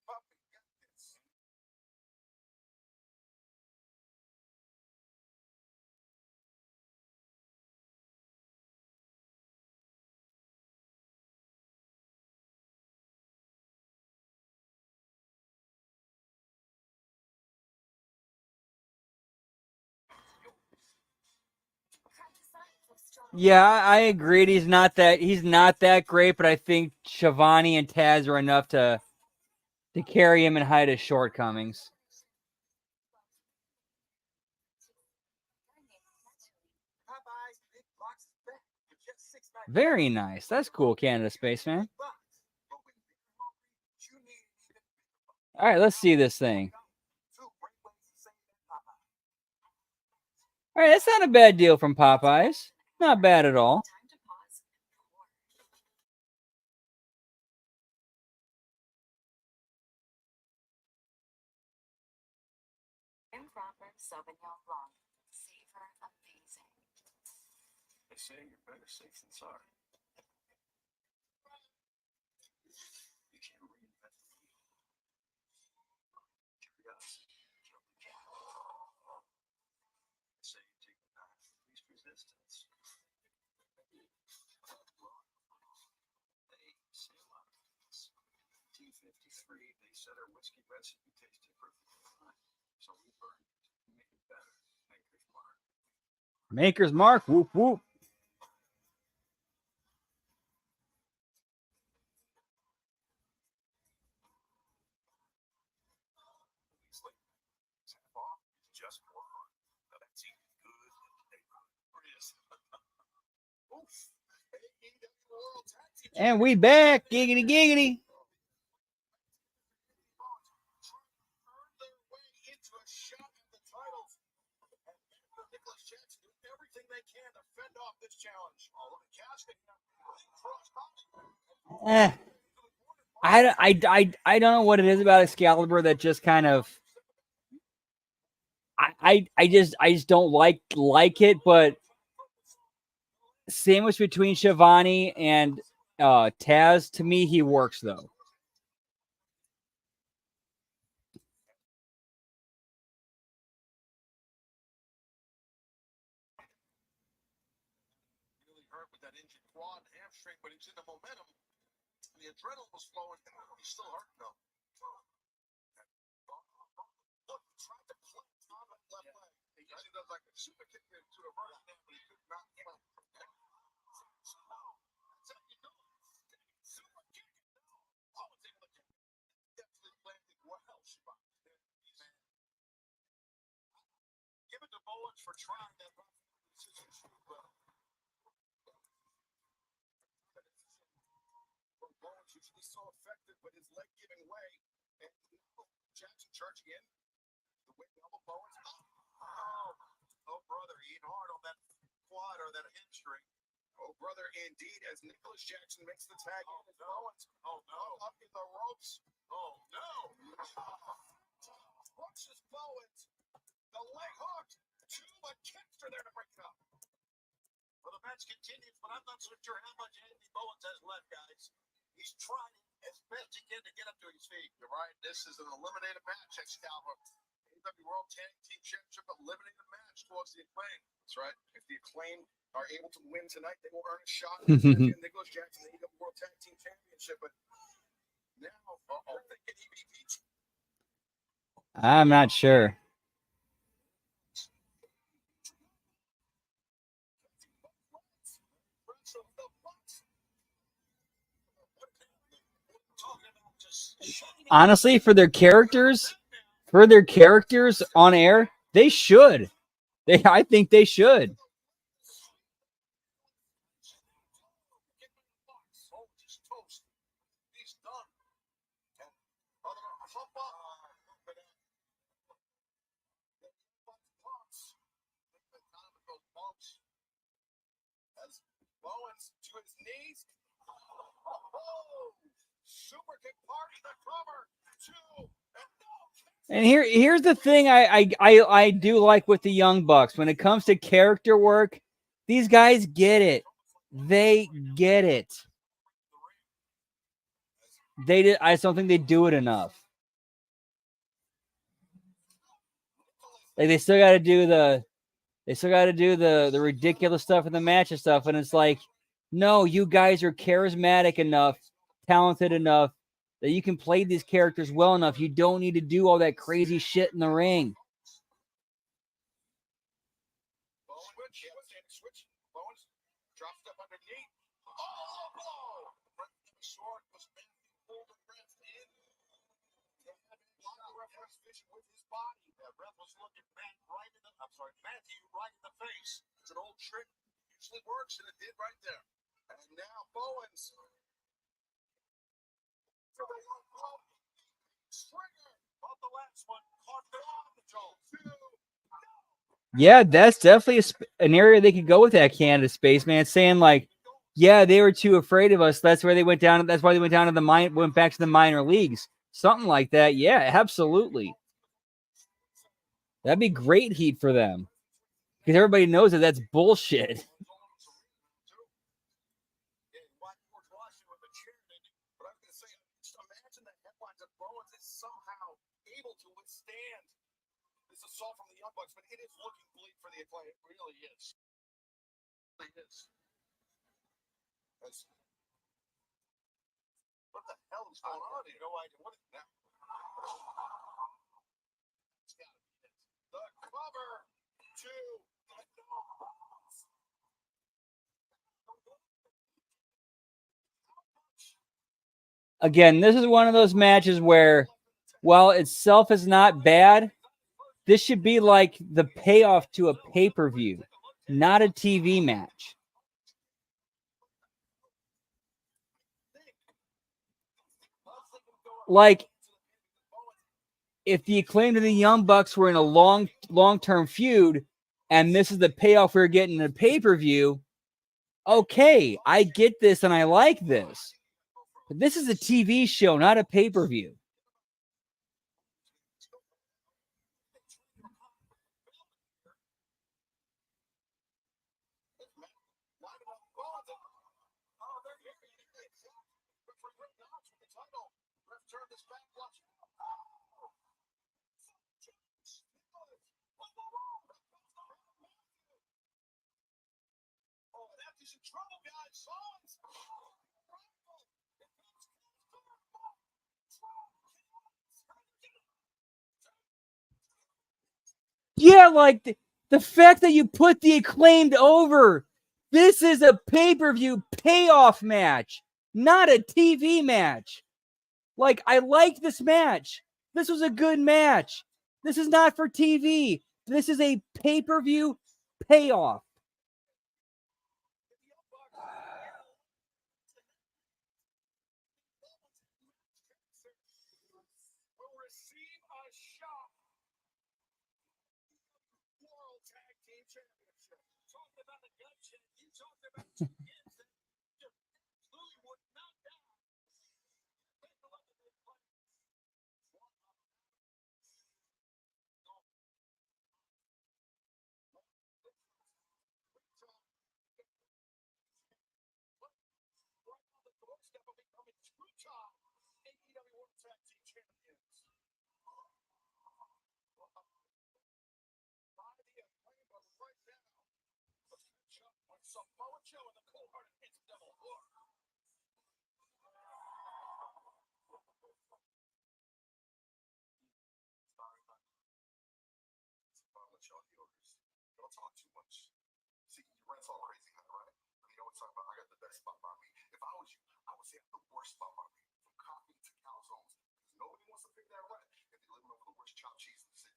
Speaker 2: Puppy, got this.
Speaker 1: Yeah, I agreed. He's not that great, but I think Shivani and Taz are enough to carry him and hide his shortcomings.
Speaker 2: Popeye's big box is back for just $6.99.
Speaker 1: Very nice. That's cool, Canada Spaceman.
Speaker 2: But when you're hungry, you need an even bigger box.
Speaker 1: All right, let's see this thing.
Speaker 2: Two great ways to save that Popeye.
Speaker 1: All right, that's not a bad deal from Popeyes. Not bad at all.
Speaker 4: Time to pause and pour. Improper Sauvignon Blanc. Savor amazing.
Speaker 2: They say you're better safe than sorry. You can't reinvent the wheel. Curiosity killed the cat. They say you take the path of least resistance. They say a lot of things. In 1953, they said our whiskey recipe tasted perfectly fine. So we burned it and made it better. Maker's Mark.
Speaker 1: Maker's Mark. Whoop whoop.
Speaker 2: Weeks later, it's half off. It's just more fun. Now that's even good in the neighborhood. Or it is. Oof. AEW World Tag Team
Speaker 1: And we back. Giggity giggity.
Speaker 2: earned their way into a shot at the titles. And Nicholas Jackson doing everything they can to fend off this challenge. All of the casting.
Speaker 1: I don't know what it is about Excalibur that just kind of I just don't like it, but sandwich between Shivani and Taz, to me he works though.
Speaker 2: Really hurt with that injured quad and hamstring, but he's in the momentum. The adrenaline was flowing. He's still hurting though. Look, he tried to plant on that left leg. He usually does like a super kick to a vertical, but he could not plant. That's how you know. Super kick. Oh, it's able to definitely landed well. Give it to Bowens for trying that. Bowens usually so effective, but his leg giving way, and Jackson charging in. The way double Bowens. Oh, brother, eating hard on that quad or that hamstring. Oh, brother, indeed, as Nicholas Jackson makes the tag in as Bowens. Oh, no. Up in the ropes. Oh, no. Crushes Bowens. The leg hook. But Kempster there to break it up. Well, the match continues, but I'm not so sure how much Anthony Bowens has left, guys. He's trying as best he can to get up to his feet. You're right. This is an eliminated match, Excalibur. AEW World Tag Team Championship eliminated match towards the Acclaim. That's right. If the Acclaim are able to win tonight, they will earn a shot at Nicholas Jackson, the AEW World Tag Team Championship. But now, they're thinking EVP.
Speaker 1: I'm not sure. Honestly, for their characters on air, they should. I think they should.
Speaker 2: He's toast. He's done. And other pump up. Pumps. The time of those bumps. As Bowens to his knees. Oh, super kick party the cover. 2 and no.
Speaker 1: And here's the thing I do like with the Young Bucks. When it comes to character work, these guys get it. They get it. I just don't think they do it enough. Like they still got to do the ridiculous stuff in the match and stuff, and it's like, no, you guys are charismatic enough, talented enough that you can play these characters well enough. You don't need to do all that crazy shit in the ring.
Speaker 2: Switch. Bowens drops up underneath. Oh, blow. Short was Matthew pulled the ref in. Reference vision with his body. That ref was looking Matthew right in the face. It's an old trick. Usually works, and it did right there. And now Bowens. Stringer. Off the last one. Caught the Joel. 2.
Speaker 1: Yeah, that's definitely an area they could go with that Canada Spaceman, saying like, yeah, they were too afraid of us. That's where they went down. That's why they went back to the minor leagues. Something like that. Yeah, absolutely. That'd be great heat for them because everybody knows that that's bullshit.
Speaker 2: Imagine the headlines of Bowens is somehow able to withstand this assault from the Young Bucks, but it is looking bleak for the Acclaim. It really is. It is. What the hell is going on here? No idea. What is that? It's got to be it. The cover. 2.
Speaker 1: Again, this is one of those matches where, while itself is not bad, this should be like the payoff to a pay-per-view, not a TV match. Like, if the Acclaim to the Young Bucks were in a long-term feud, and this is the payoff we're getting in a pay-per-view, okay, I get this and I like this. But this is a TV show, not a pay-per-view. Yeah, like the fact that you put the Acclaimed over. This is a pay-per-view payoff match, not a TV match. Like, I like this match. This was a good match. This is not for TV. This is a pay-per-view payoff.
Speaker 2: Don't talk too much. See, your rent's all crazy, right? You know what I'm talking about? I got the best spot by me. If I was you, I would say the worst spot by me. From coffee to calzones. Because nobody wants to pay that rent if they're living over the worst chopped cheese in the city.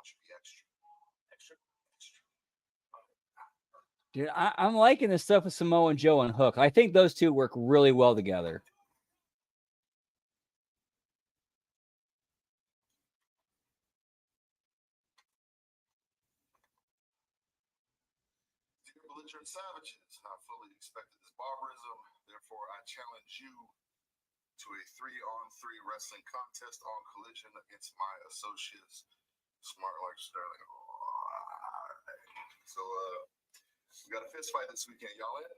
Speaker 2: should be extra.
Speaker 1: Dude, I'm liking the stuff with Samoa Joe and Hook. I think those two work really well together.
Speaker 2: Dear belligerent savages, I fully expected this barbarism. Therefore, I challenge you to a 3-on-3 wrestling contest on Collision against my associates, Smart like Sterling. So, we got a fist fight this weekend. Y'all in?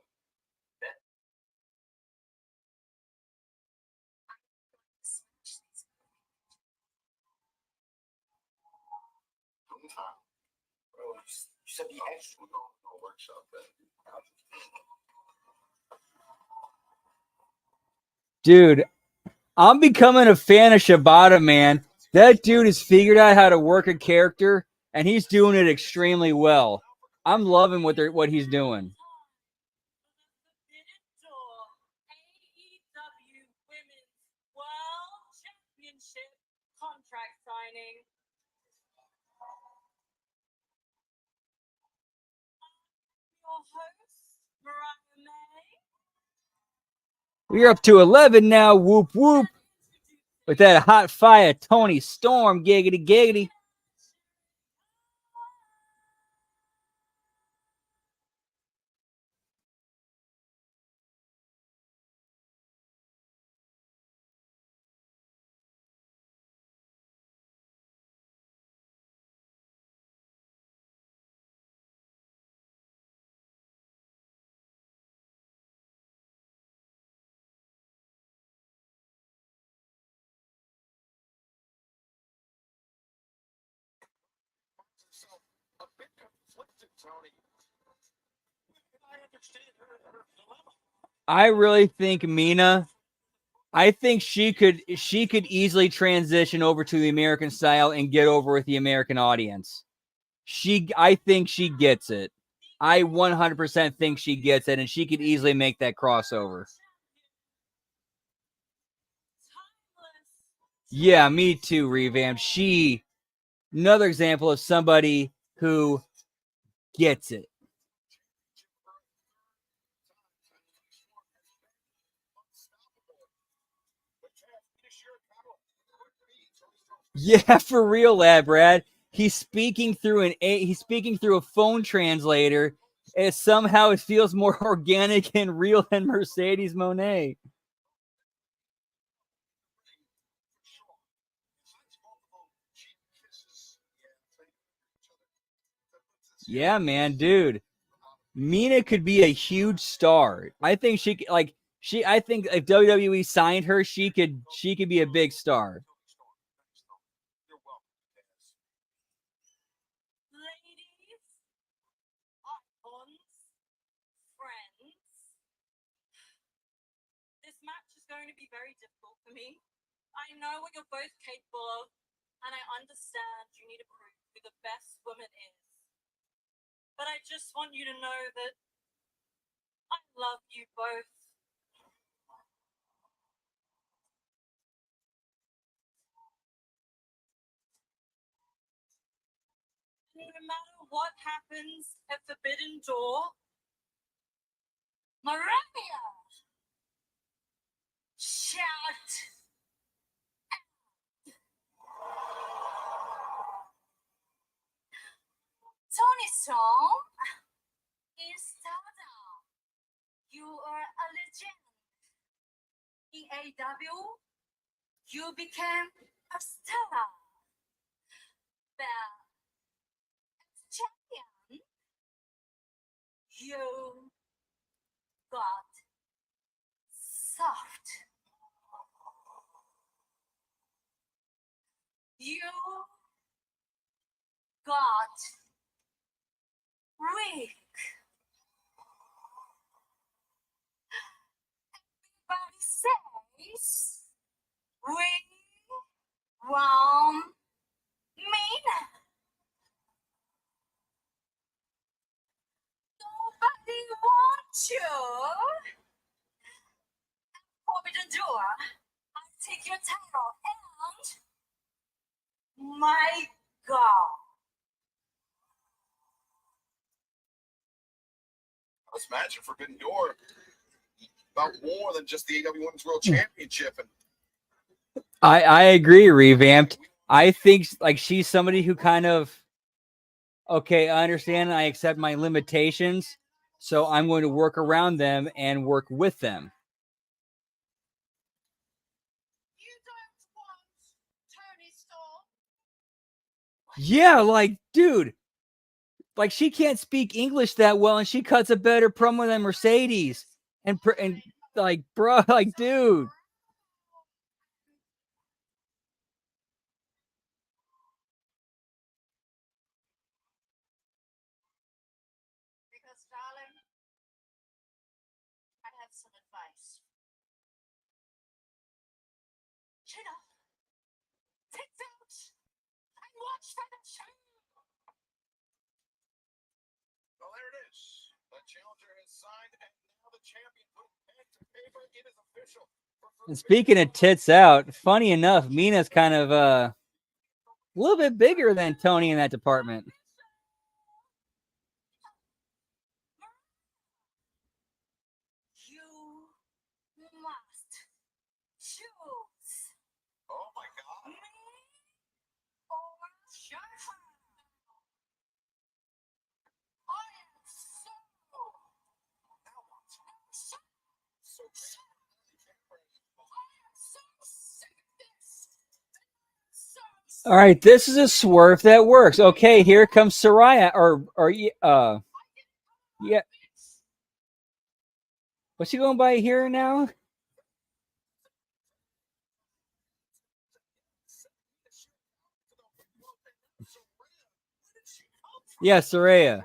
Speaker 2: Time.
Speaker 5: Bro, you said the extra.
Speaker 2: No workshop that.
Speaker 1: Dude, I'm becoming a fan of Shibata, man. That dude has figured out how to work a character, and he's doing it extremely well. I'm loving what he's doing.
Speaker 6: AEW Women's World Championship contract signing. Your host, Mariah May.
Speaker 1: We're up to 11 now. Whoop, whoop. With that hot fire, Tony Storm. Giggity, giggity.
Speaker 2: A bit conflicted, Tony. I understand her dilemma.
Speaker 1: I really think Mina. I think she could easily transition over to the American style and get over with the American audience. I think she gets it. I 100% think she gets it, and she could easily make that crossover. Yeah, me too, Revamp. Another example of somebody who gets it. Yeah, for real, lad, Brad. He's speaking through a phone translator, and somehow it feels more organic and real than Mercedes Moné. Yeah, man, dude. Mina could be a huge star. I think I think if WWE signed her, she could be a big star.
Speaker 6: Ladies, icons, friends. This match is going to be very difficult for me. I know what you're both capable of, and I understand you need to prove who the best woman is. But I just want you to know that I love you both. No matter what happens at Forbidden Door, Mariah, shout. Tony Storm is stardom. You are a legend. In AEW, you became a star. But as champion, you got soft. You got weak. Everybody says we want Mina. Nobody wants you. Forbidden Door. I'll take your title and my God.
Speaker 2: This match at Forbidden Door about more than just the AEW Women's World Championship. And
Speaker 1: I agree, Revamped. I think like she's somebody who kind of, okay, I understand, I accept my limitations, so I'm going to work around them and work with them.
Speaker 4: You don't want Tony Storm.
Speaker 1: Yeah, like, dude, like she can't speak English that well, and she cuts a better promo than Mercedes. And like, bro, like, dude.
Speaker 4: Because, darling, I have some advice. Chin up, tits out, and watch for the show.
Speaker 2: well, there it is. The challenger has signed, and now the champion put pen to paper. It is official.
Speaker 1: And speaking of tits out, funny enough, Mina's kind of a little bit bigger than Tony in that department.
Speaker 4: You must choose
Speaker 2: Oh my God!
Speaker 4: me or Shaka. I am so sick of this.
Speaker 1: All right, this is a swerve that works. Okay, here comes Saraya, yeah. What's she going by here now? Yeah, Saraya.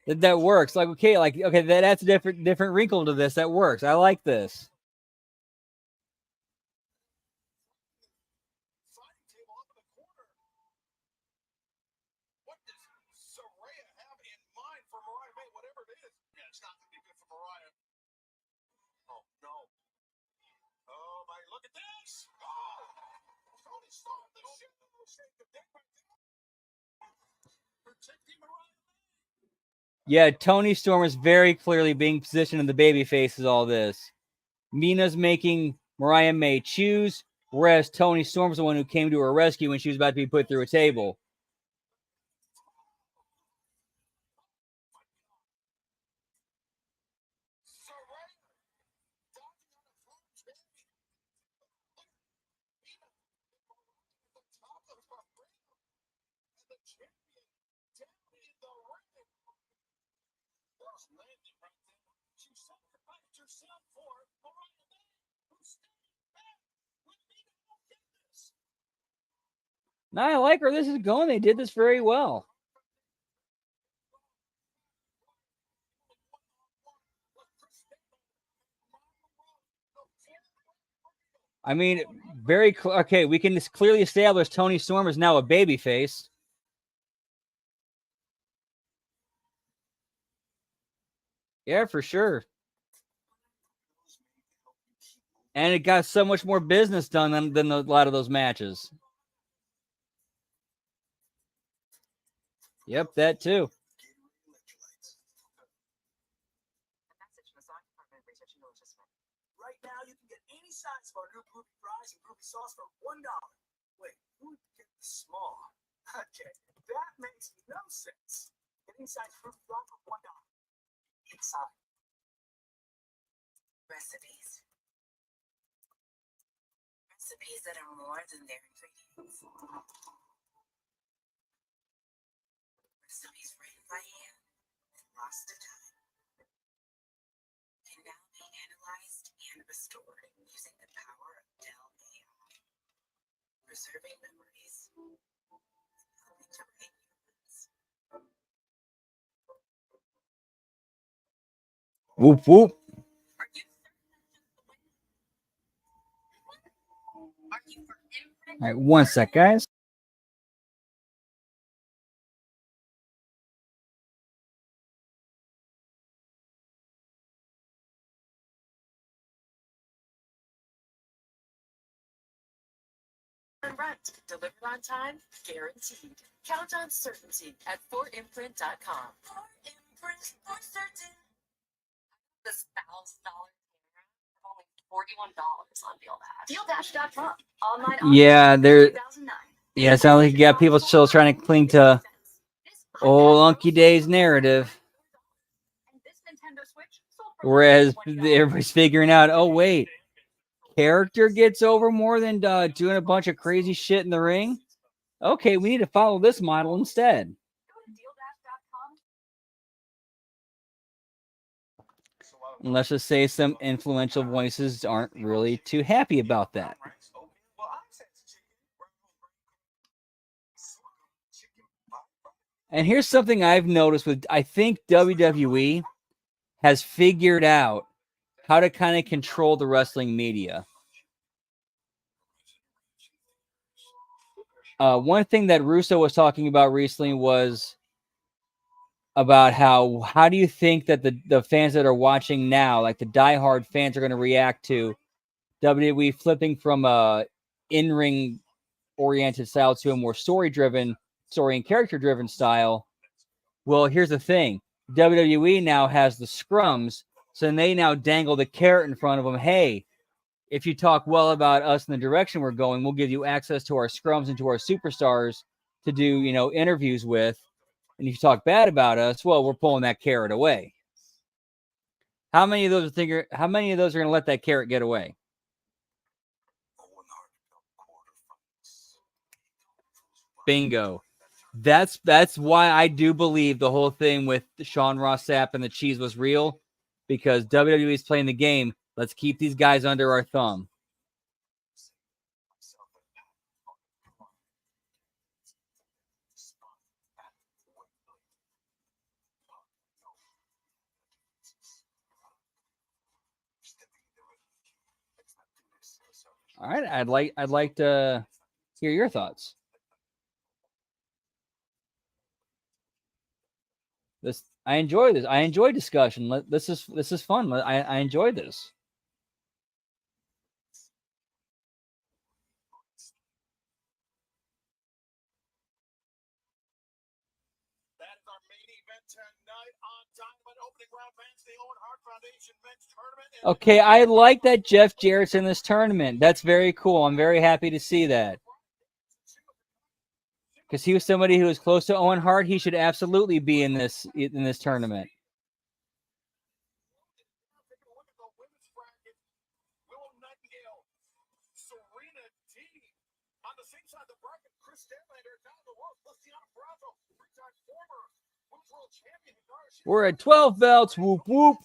Speaker 1: That works. Like, okay, that's a different wrinkle to this. That works. I like this.
Speaker 2: Siding table up in the corner. What does Saraya have in mind for Mariah May? Whatever it is. Yeah, it's not going to be good for Mariah. Oh no! Oh my! Look at this! Oh! Tony Storm, the shake the deck right there. Protecting Mariah May.
Speaker 1: Yeah, Tony Storm is very clearly being positioned in the baby faces. All this. Mina's making Mariah May choose, whereas Tony Storm's the one who came to her rescue when she was about to be put through a table. Now I like where this is going. They did this very well. I mean, okay. We can clearly establish Tony Storm is now a babyface. Yeah, for sure. And it got so much more business done than a lot of those matches. Yep, that too.
Speaker 5: Right now, you can get any size of our new groupie fries and groupie sauce for $1. Wait, who would get the small? Okay, that makes no sense. Get any size groupie fry for $1. Inside.
Speaker 7: Recipes. Recipes that are more than their ingredients. Recipes written by hand and lost to time. Can now be analyzed and restored using the power of Dell AI. Preserving memories. Helping to write humans.
Speaker 1: Whoop whoop. All right, one sec, guys.
Speaker 7: front. Delivered on time, guaranteed. Count on certainty at 4imprint.com.
Speaker 6: 4imprint for certain. This $1,000 camera for only $41 on
Speaker 4: DealDash.com. Online
Speaker 1: Yeah, there.
Speaker 4: 2009.
Speaker 1: Yeah, it sounds like you got people still trying to cling to old Unky Days narrative.
Speaker 4: And this Nintendo Switch sold for
Speaker 1: Whereas
Speaker 4: $120.
Speaker 1: everybody's figuring out, oh, wait, character gets over more than doing a bunch of crazy shit in the ring? Okay, we need to follow this model instead.
Speaker 4: Go to DealDash.com.
Speaker 1: And let's just say some influential voices aren't really too happy about that. And here's something I've noticed with, I think WWE has figured out how to kind of control the wrestling media. One thing that Russo was talking about recently was about how do you think that the fans that are watching now, like the diehard fans, are going to react to WWE flipping from a in-ring oriented style to a more story and character driven style. Well, here's the thing. WWE now has the scrums, so then they now dangle the carrot in front of them. Hey, if you talk well about us and the direction we're going, we'll give you access to our scrums and to our superstars to do, interviews with. And if you talk bad about us, well, we're pulling that carrot away. How many of those are going to let that carrot get away? Bingo. That's why I do believe the whole thing with Sean Ross Sapp and the cheese was real, because WWE is playing the game. Let's keep these guys under our thumb. All right, I'd like to hear your thoughts. I enjoy this. I enjoy discussion. This is fun. I enjoy this.
Speaker 2: That is our main event tonight on Dynamite. Opening round match, the Owen Hart Foundation men's tournament.
Speaker 1: Okay, I like that Jeff Jarrett's in this tournament. That's very cool. I'm very happy to see that. Because he was somebody who was close to Owen Hart. He should absolutely be in this tournament. We're at 12 belts. Whoop, whoop.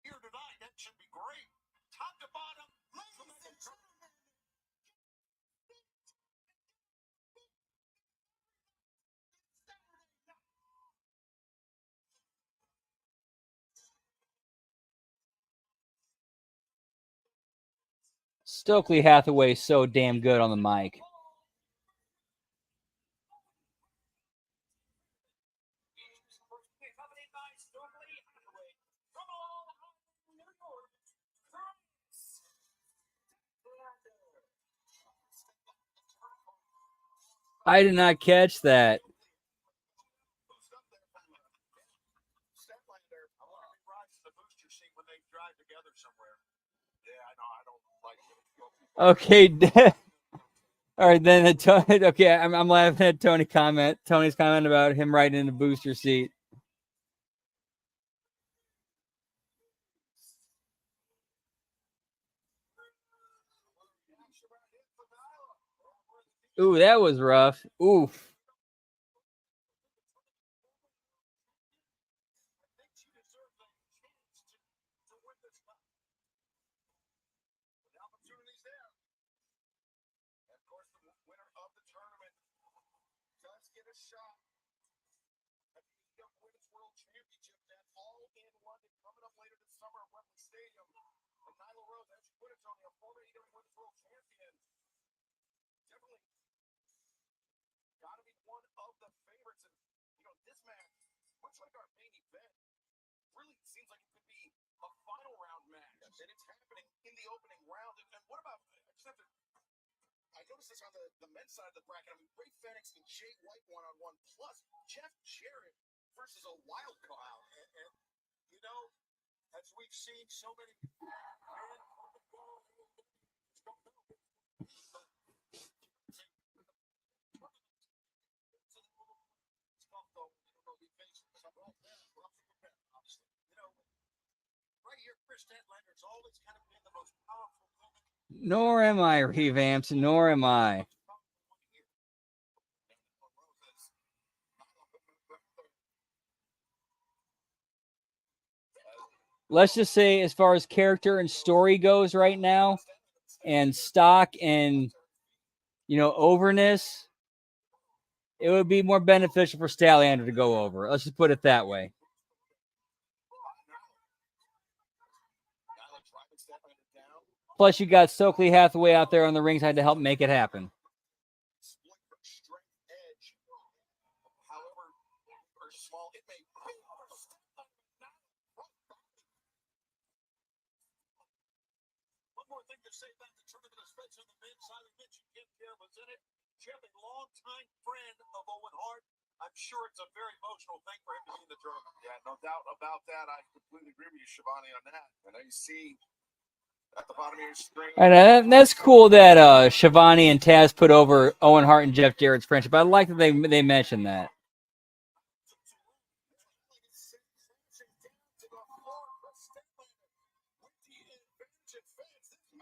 Speaker 2: Here tonight, that should be great. Top to bottom, ladies and gentlemen.
Speaker 1: Stokely Hathaway's so damn good on the mic. I did not catch that. Okay. All right, then. Okay, I'm laughing at Tony's comment about him riding in a booster seat. Ooh, that was rough. Oof.
Speaker 2: Gotta be one of the favorites. And, this match looks like our main event. really seems like it could be a final round match. And it's happening in the opening round. And what about, I noticed this on the men's side of the bracket. I mean, Ray Fenix and Jay White one-on-one, plus Jeff Jarrett versus a wild card.
Speaker 5: And you know, as we've seen so many right here, Chris Statlander's always kind of been the most powerful woman.
Speaker 1: Nor am I, Revamps, nor am I. Let's just say, as far as character and story goes right now, and stock and, you know, overness, it would be more beneficial for Statlander to go over. Let's just put it that way. Plus, you got Stokely Hathaway out there on the ringside to help make it happen.
Speaker 5: One more thing to say about the tournament of spreads on the men's side. We mentioned Ken Care was in it. Jeff, a longtime friend of Owen Hart. I'm sure it's a very emotional thing for him to be in the tournament.
Speaker 2: Yeah, no doubt about that. I completely agree with you, Shivani, on that. And now you see at the bottom of your screen.
Speaker 1: And that's cool that Shivani and Taz put over Owen Hart and Jeff Jarrett's friendship. I like that they mentioned that.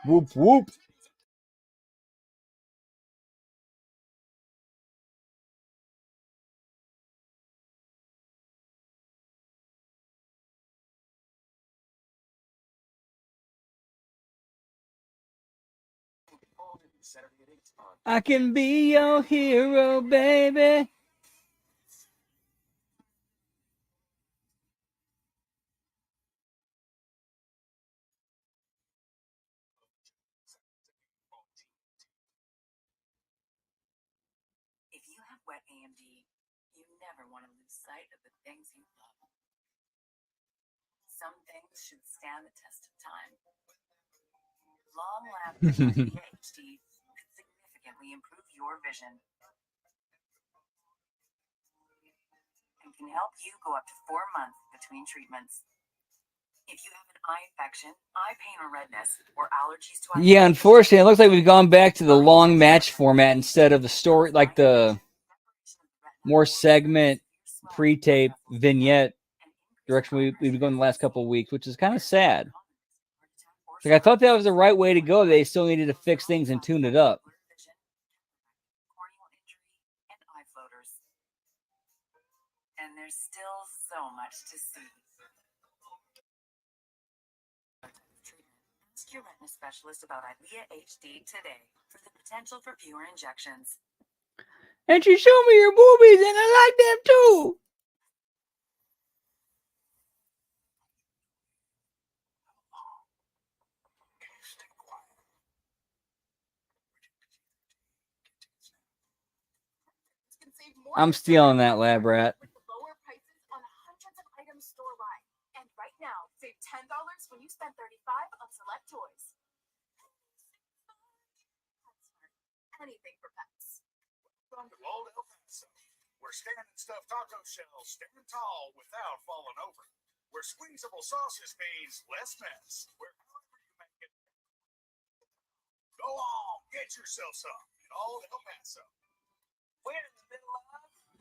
Speaker 1: Whoop, whoop. I can be your hero, baby.
Speaker 7: If you have wet AMD, you never want to lose sight of the things you love. Some things should stand the test of time. Long-lasting HD could significantly improve your vision and can help you go up to 4 months between treatments. If you have an eye infection, eye pain or redness, or allergies to
Speaker 1: Yeah, unfortunately, it looks like we've gone back to the long match format instead of the story, like the more segment, pre-tape, vignette direction we've been going the last couple of weeks, which is kind of sad. Like, I thought that was the right way to go. They still needed to fix things and tune it up.
Speaker 7: corneal injury, and eye floaters. And there's still so much to see. Ask your retina specialist about EYLEA HD today for the potential for fewer injections.
Speaker 1: And she showed me your boobies, and I like them too. I'm stealing that, lab rat.
Speaker 4: With lower prices on hundreds of items store-wide. And right now, save $10 when you spend $35 on select toys. Anything for pets.
Speaker 5: From the old El Paso, where standing stuffed taco shells stand tall without falling over. Where squeezable sausage means less mess. Where however you make it. Go on, get yourself some in old El Paso. We're in the middle of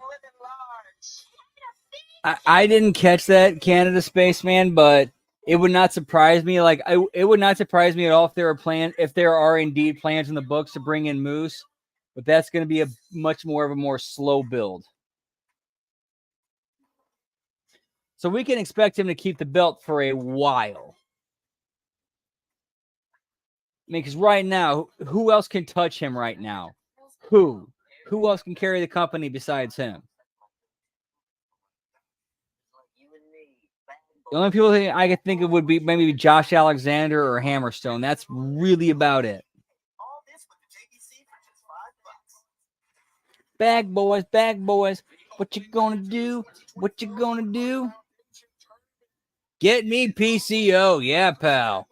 Speaker 5: living large.
Speaker 1: I didn't catch that, Canada Spaceman, but it would not surprise me. Like, it would not surprise me at all if there are indeed plans in the books to bring in Moose, but that's going to be a much more of a more slow build. So we can expect him to keep the belt for a while. I mean, because right now, who else can touch him right now? Who? Who else can carry the company besides him? The only people that I could think of would be maybe Josh Alexander or Hammerstone. That's really about it.
Speaker 5: All this with the JBC for just $5.
Speaker 1: Bag boys, what you gonna do? What you gonna do? Get me PCO. Yeah, pal.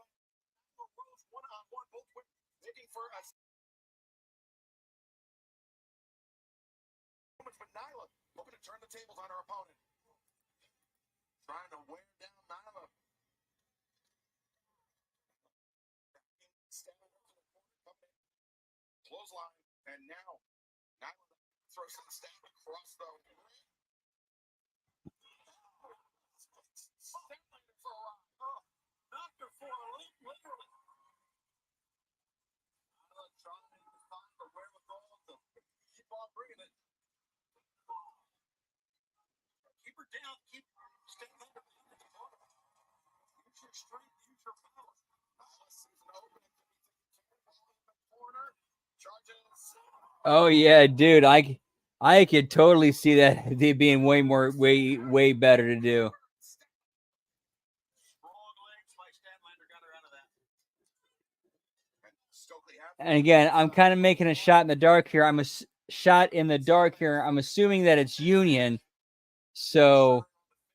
Speaker 2: But Nyla hoping to turn the tables on her opponent. Trying to wear down Nyla. Clothesline, and now Nyla throws some stab across the ring. Knocked her for a loop, literally. Nyla trying to find the wherewithal to keep on bringing it. Keep her down, keep Statlander behind the corner. Use your strength, use your power. Nyla sees an opening to be the corner. Charges.
Speaker 1: Oh yeah, dude. I could totally see that being way better to do. And again, I'm kind of making a shot in the dark here. I'm a shot in the dark here. I'm assuming that it's Union. So,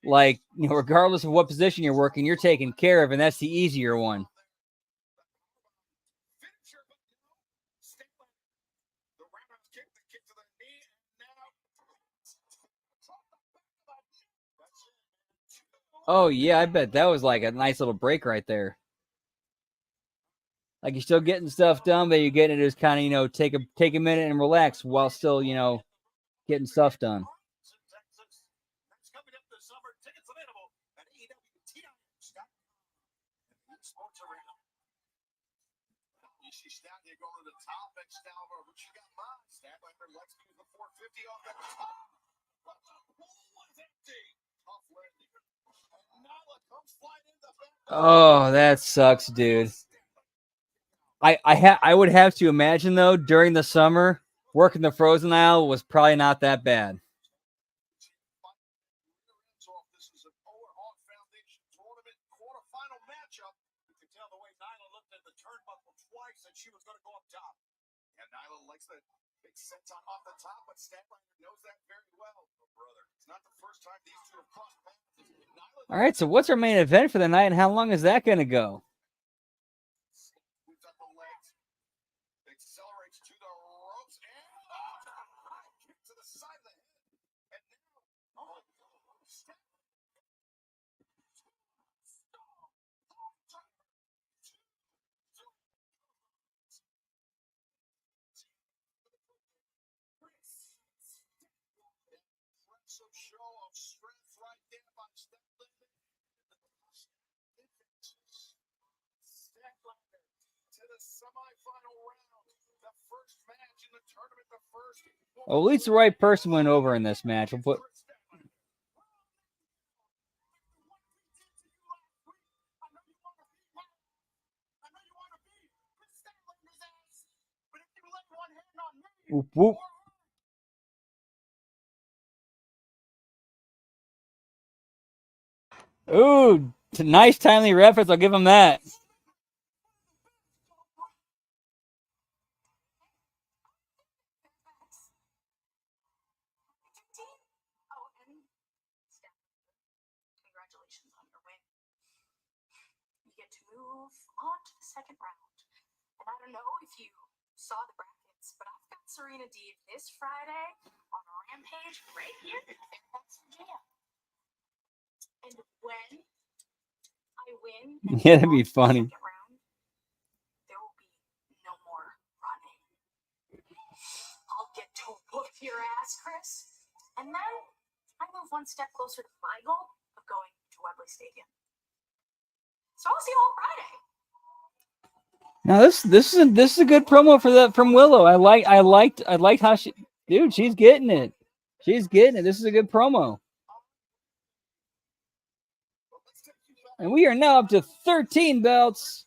Speaker 1: like, regardless of what position you're working, you're taken care of, and that's the easier one. Oh yeah, I bet that was like a nice little break right there. Like you're still getting stuff done, but you're getting to just kind of, take a minute and relax while still, getting stuff done.
Speaker 2: She's down here going to the top, Excalibur. What you got, mine? Statlander likes to use the 450 off that top. But the pool was empty. Tough landing. And Nyla comes flying in the back.
Speaker 1: Oh, that sucks, dude. I would have to imagine though, during the summer, working the frozen aisle was probably not that bad.
Speaker 2: This is an Overhawk Foundation tournament quarterfinal matchup. You can tell the way Nyla looked at the turnbuckle twice that she was going to go up top. And Nyla likes the big senton off the top, but Statlander knows that very well. Oh, brother, it's not the first time these two have crossed paths.
Speaker 1: All right, so what's our main event for the night, and how long is that going to go?
Speaker 2: Moves up the legs, accelerates to the ropes, and kick to the side of the head. And now, impressive show of strength right there by Statlander. Statlander to the semifinal round. The first match in the tournament. The first.
Speaker 1: Well, at least the right person went over in this match. We'll put. Whoop, whoop. Ooh, nice timely reference. I'll give him that.
Speaker 4: Oh, and congratulations on your win. You get to move on to the second round. And I don't know if you saw the brackets, but I've got Serena Deeb this Friday on Rampage right here in Fairfax, Virginia. And when I win,
Speaker 1: Yeah, that'd be funny.
Speaker 4: second round, there will be no more running. I'll get to whoop your ass, Chris. And then I move one step closer to my goal of going to Wembley Stadium. So I'll see you all Friday.
Speaker 1: Now this is a good promo from Willow. I liked how she's getting it. She's getting it. This is a good promo. And we are now up to 13 belts.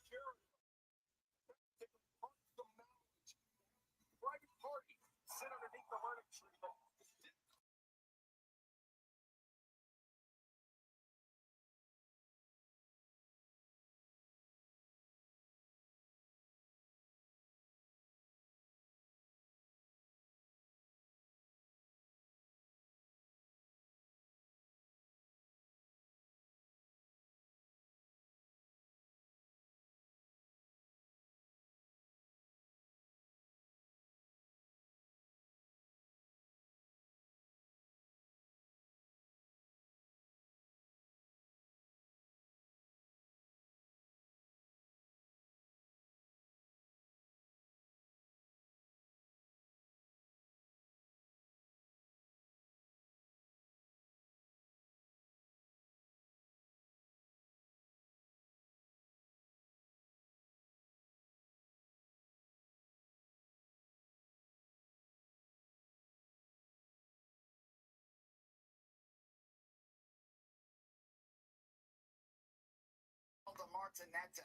Speaker 2: Continenta,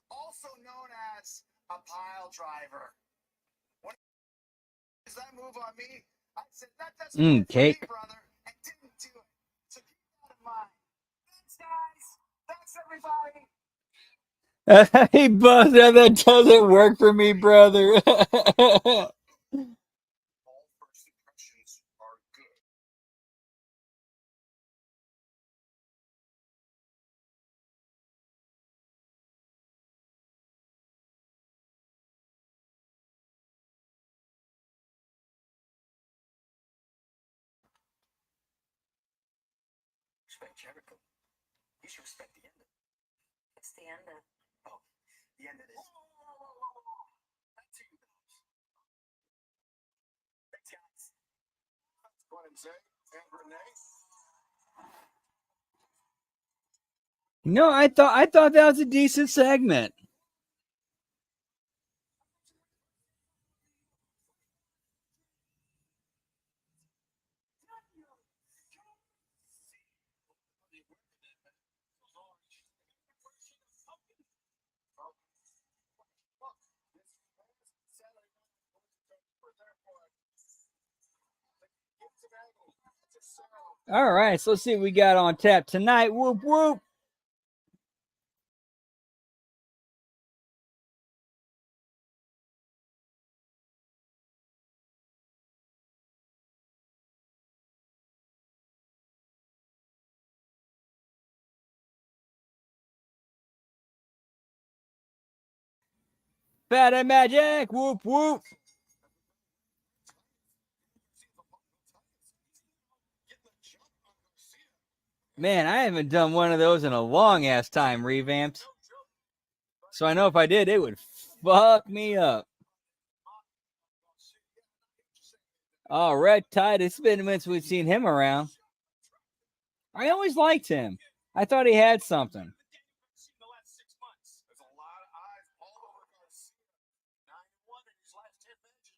Speaker 2: also known as a pile driver. When is that move on me? I said that doesn't work for
Speaker 1: cake.
Speaker 2: me, brother, and didn't do it. So keep that in mind. Thanks, guys. Thanks, everybody.
Speaker 1: Hey, Buster, that doesn't work for me, brother.
Speaker 2: All first impressions are good.
Speaker 3: Respect Jericho. You should respect the end of it. What's the end of? Oh, the end of this.
Speaker 2: That's you guys. Thanks, guys. That's Glenn and Zay and Renee.
Speaker 1: No, I thought that was a decent segment. All right, so let's see what we got on tap tonight. Whoop whoop. Fat Magic. Whoop whoop. Man, I haven't done one of those in a long ass time, revamped. So I know if I did, it would fuck me up. Oh, Red Tide. It's been a minute since we've seen him around. I always liked him. I thought he had something.
Speaker 2: There's a lot of eyes all over Garcia. 9-1 in his last 10 matches.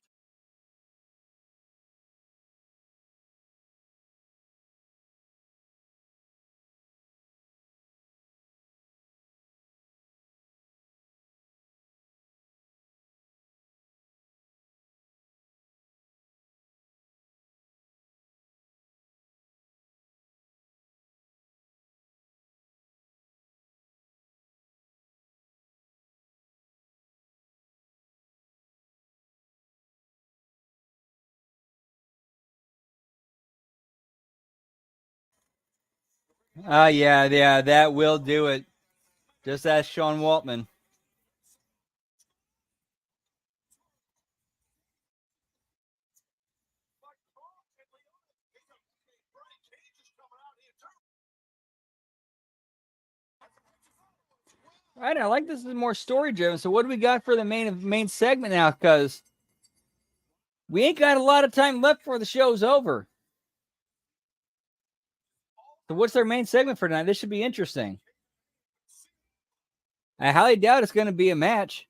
Speaker 1: Yeah, that will do it. Just ask Sean Waltman. All right, I like this is more story driven. So what do we got for the main segment now? Because we ain't got a lot of time left before the show's over. So what's their main segment for tonight? This should be interesting. I highly doubt it's going to be a match.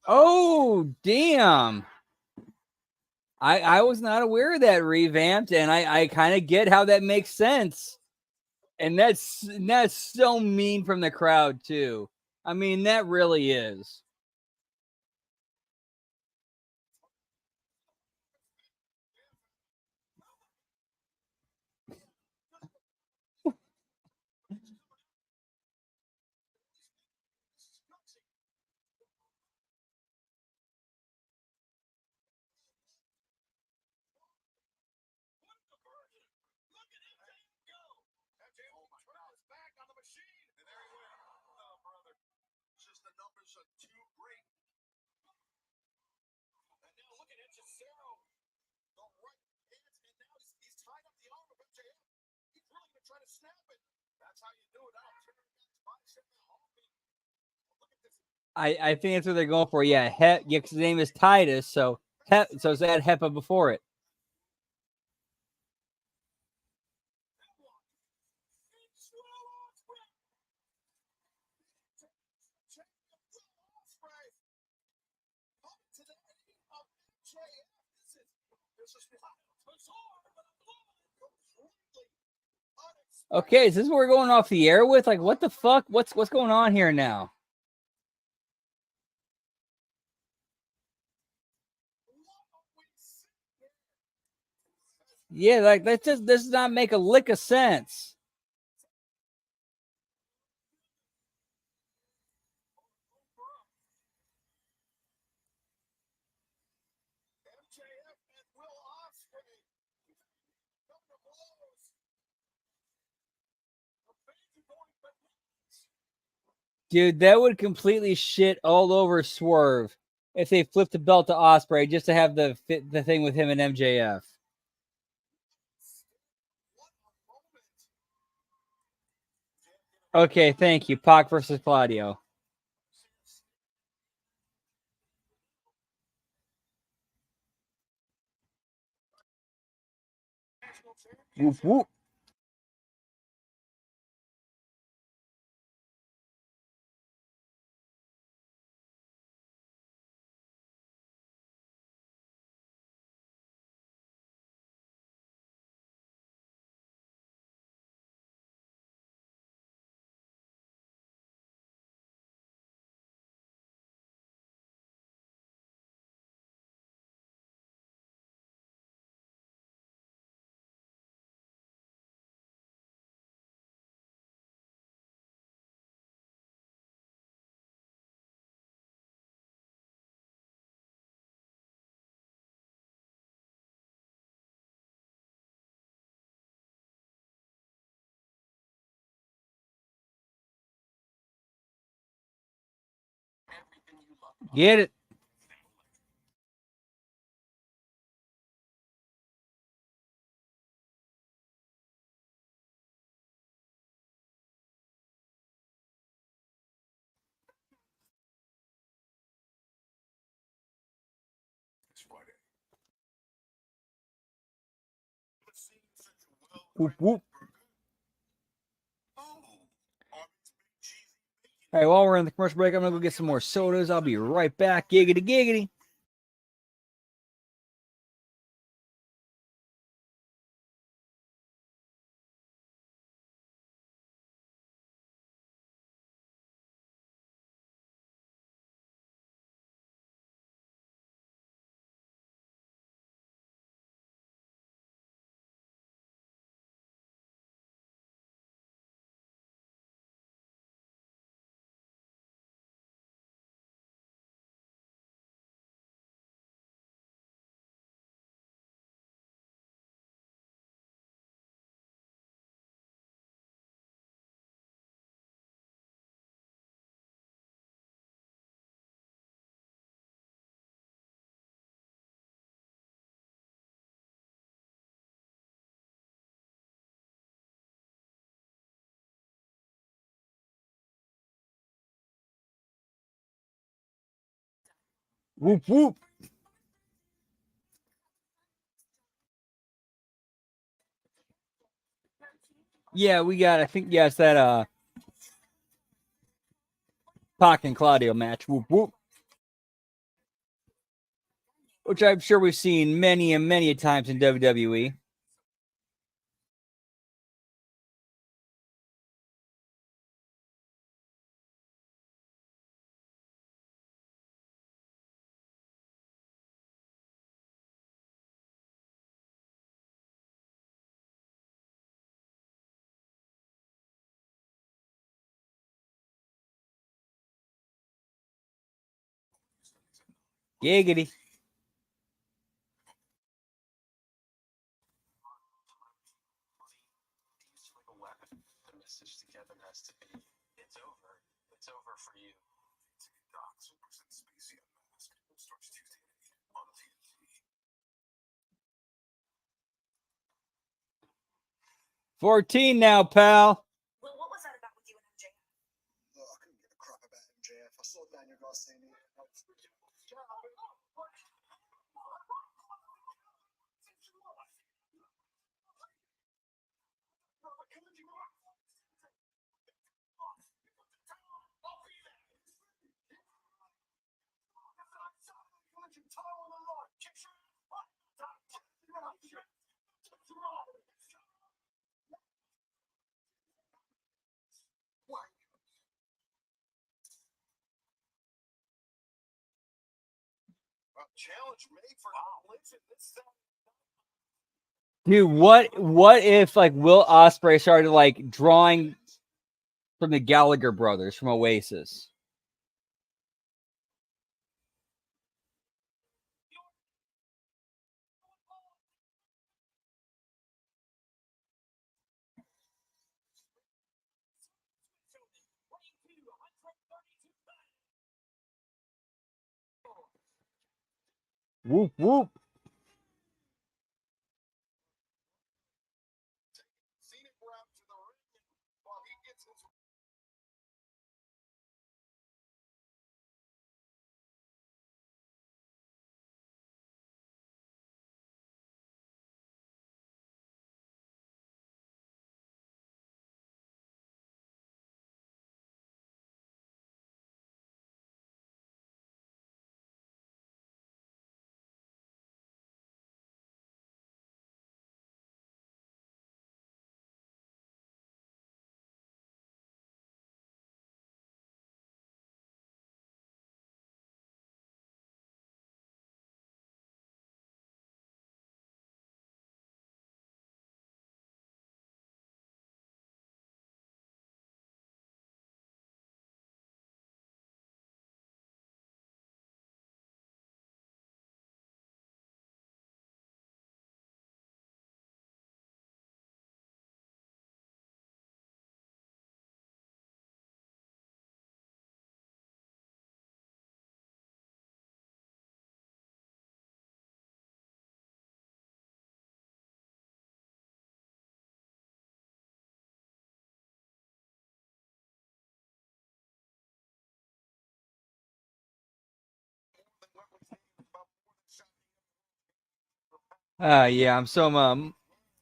Speaker 1: Oh, damn. I was not aware of that revamped, and I kind of get how that makes sense. And that's so mean from the crowd, too. I mean, that really is.
Speaker 2: The numbers are too great. And now look at Hechicero. The right hands, and now he's tied up the arm of MJF. He's really going to try to snap it. That's how you do it. Look at this.
Speaker 1: I think that's what they're going for. Yeah, because his name is Titus, so so is that HEPA before it?
Speaker 2: This is wild. Bizarre, but completely unexpected.
Speaker 1: Okay, is this what we're going off the air with? Like, what the fuck? What's going on here now? Yeah, like that just does not make a lick of sense.
Speaker 2: MJF and Will Ospreay come to blows. The fans are going bananas.
Speaker 1: Dude, that would completely shit all over Swerve if they flipped the belt to Osprey just to have the thing with him and MJF.
Speaker 2: What a moment.
Speaker 1: Okay, thank you. Pac versus Claudio. Whoop whoop. Get it.
Speaker 2: It's Friday. It seems such a
Speaker 1: Whoop
Speaker 2: well-crafted
Speaker 1: whoop.
Speaker 2: burger. Oh, Arby's big cheesy bacon.
Speaker 1: All right, while we're in the commercial break, I'm gonna go get some more sodas. I'll be right back. Giggity giggity. Whoop whoop. Yeah, we got. I think yes, that Pac and Claudio match. Whoop whoop. Which I'm sure we've seen many and many times in WWE. Giggity.
Speaker 2: Used like a weapon. The message together has to be, it's over. It's over for you. Doc, Super Spacey Unmasked. Starts Tuesday at 8 on TNT.
Speaker 1: 14 now, pal.
Speaker 4: Well, what was that about with you and MJ?
Speaker 2: Oh, I couldn't give a crap about MJF. I saw Daniel Garcia. A challenge made for collision. This
Speaker 1: Dude, what if like Will Ospreay started like drawing from the Gallagher brothers from Oasis? Whoop whoop.
Speaker 2: scenic route to the ring while he gets his
Speaker 1: Yeah, I'm so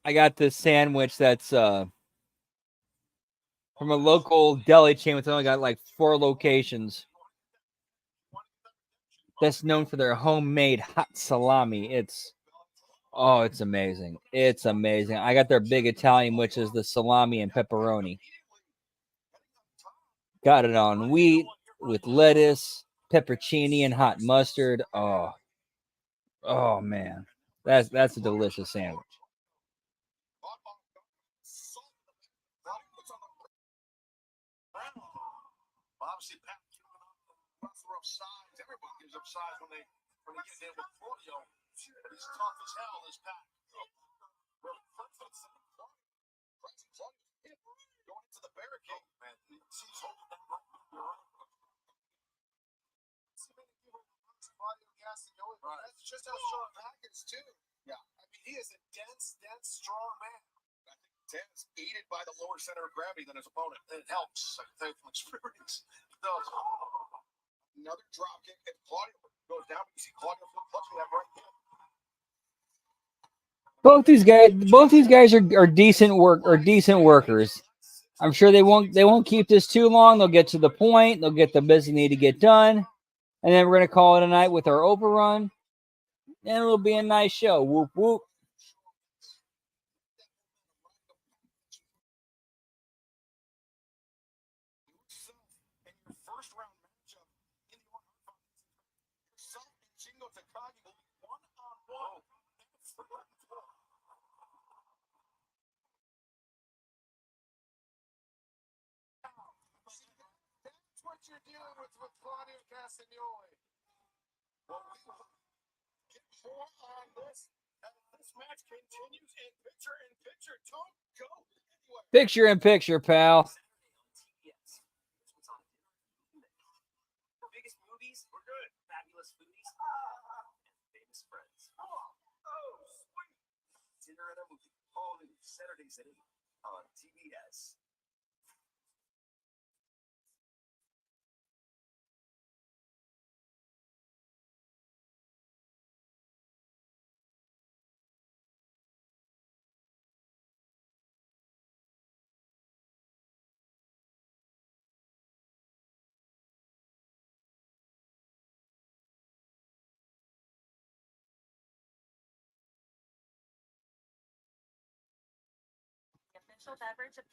Speaker 1: I got this sandwich that's from a local deli chain that's only got like 4 locations. That's known for their homemade hot salami. It's amazing. It's amazing. I got their big Italian, which is the salami and pepperoni. Got it on wheat with lettuce, peppercini, and hot mustard. Oh man, that's a delicious sandwich.
Speaker 2: obviously Pat giving up plethora of size. Everyone gives up size when they get in with Claudio. He's tough as hell, this Pat. Going into the barricade, man. He's holding that right. That's just how strong Pat is too. Yeah, I mean he is a dense, strong man. I think dense, aided by the lower center of gravity than his opponent. It helps. I can tell you from experience. It does. Another drop kick, and Claudio goes down. You see Claudio clutching that right hand.
Speaker 1: Both these guys are decent workers. I'm sure they won't keep this too long. They'll get to the point. They'll get the business they need to get done, and then we're gonna call it a night with our overrun, and it'll be a nice show. Whoop whoop.
Speaker 2: First round matchup in the yourself and Shingo Takagi will be one-on-one. That's what you're dealing with Claudio Castagnoli. Well, we will get more on this as this match continues in picture. Don't go anywhere.
Speaker 1: Picture in picture, pal.
Speaker 5: Biggest movies were good. Fabulous foodies and famous friends. Oh, sweet. Dinner at a movie. All new Saturdays at 8 on TBS.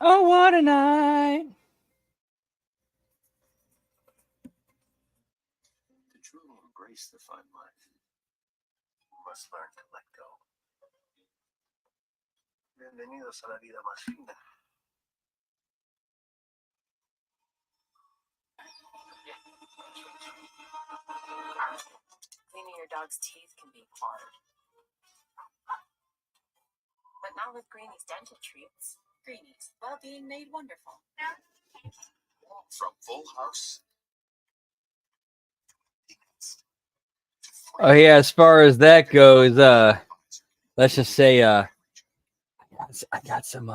Speaker 1: Oh, what a night.
Speaker 5: To truly embrace the fun life,
Speaker 2: You must learn to let go. Bienvenidos a la vida más fina.
Speaker 7: Cleaning your dog's teeth can be hard. But not with Greenie's dental treats. Greenie's, well-being made wonderful.
Speaker 2: From Full House.
Speaker 1: Oh yeah, as far as that goes, let's just say I got some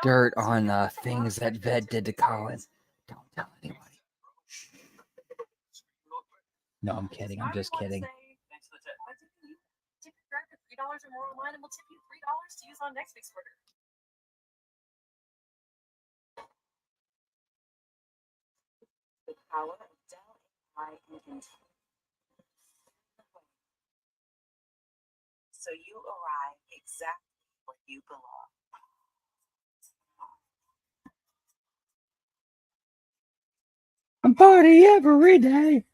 Speaker 1: dirt on things that Vet did to Colin. Don't tell anybody. No, I'm kidding. I'm just kidding.
Speaker 6: Thanks for the tip. Tip your driver $3 or more online, and we'll tip you $3 to use on next week's order.
Speaker 7: The power of Dell AI and Intel. So you arrive exactly where you belong.
Speaker 1: I'm party every day.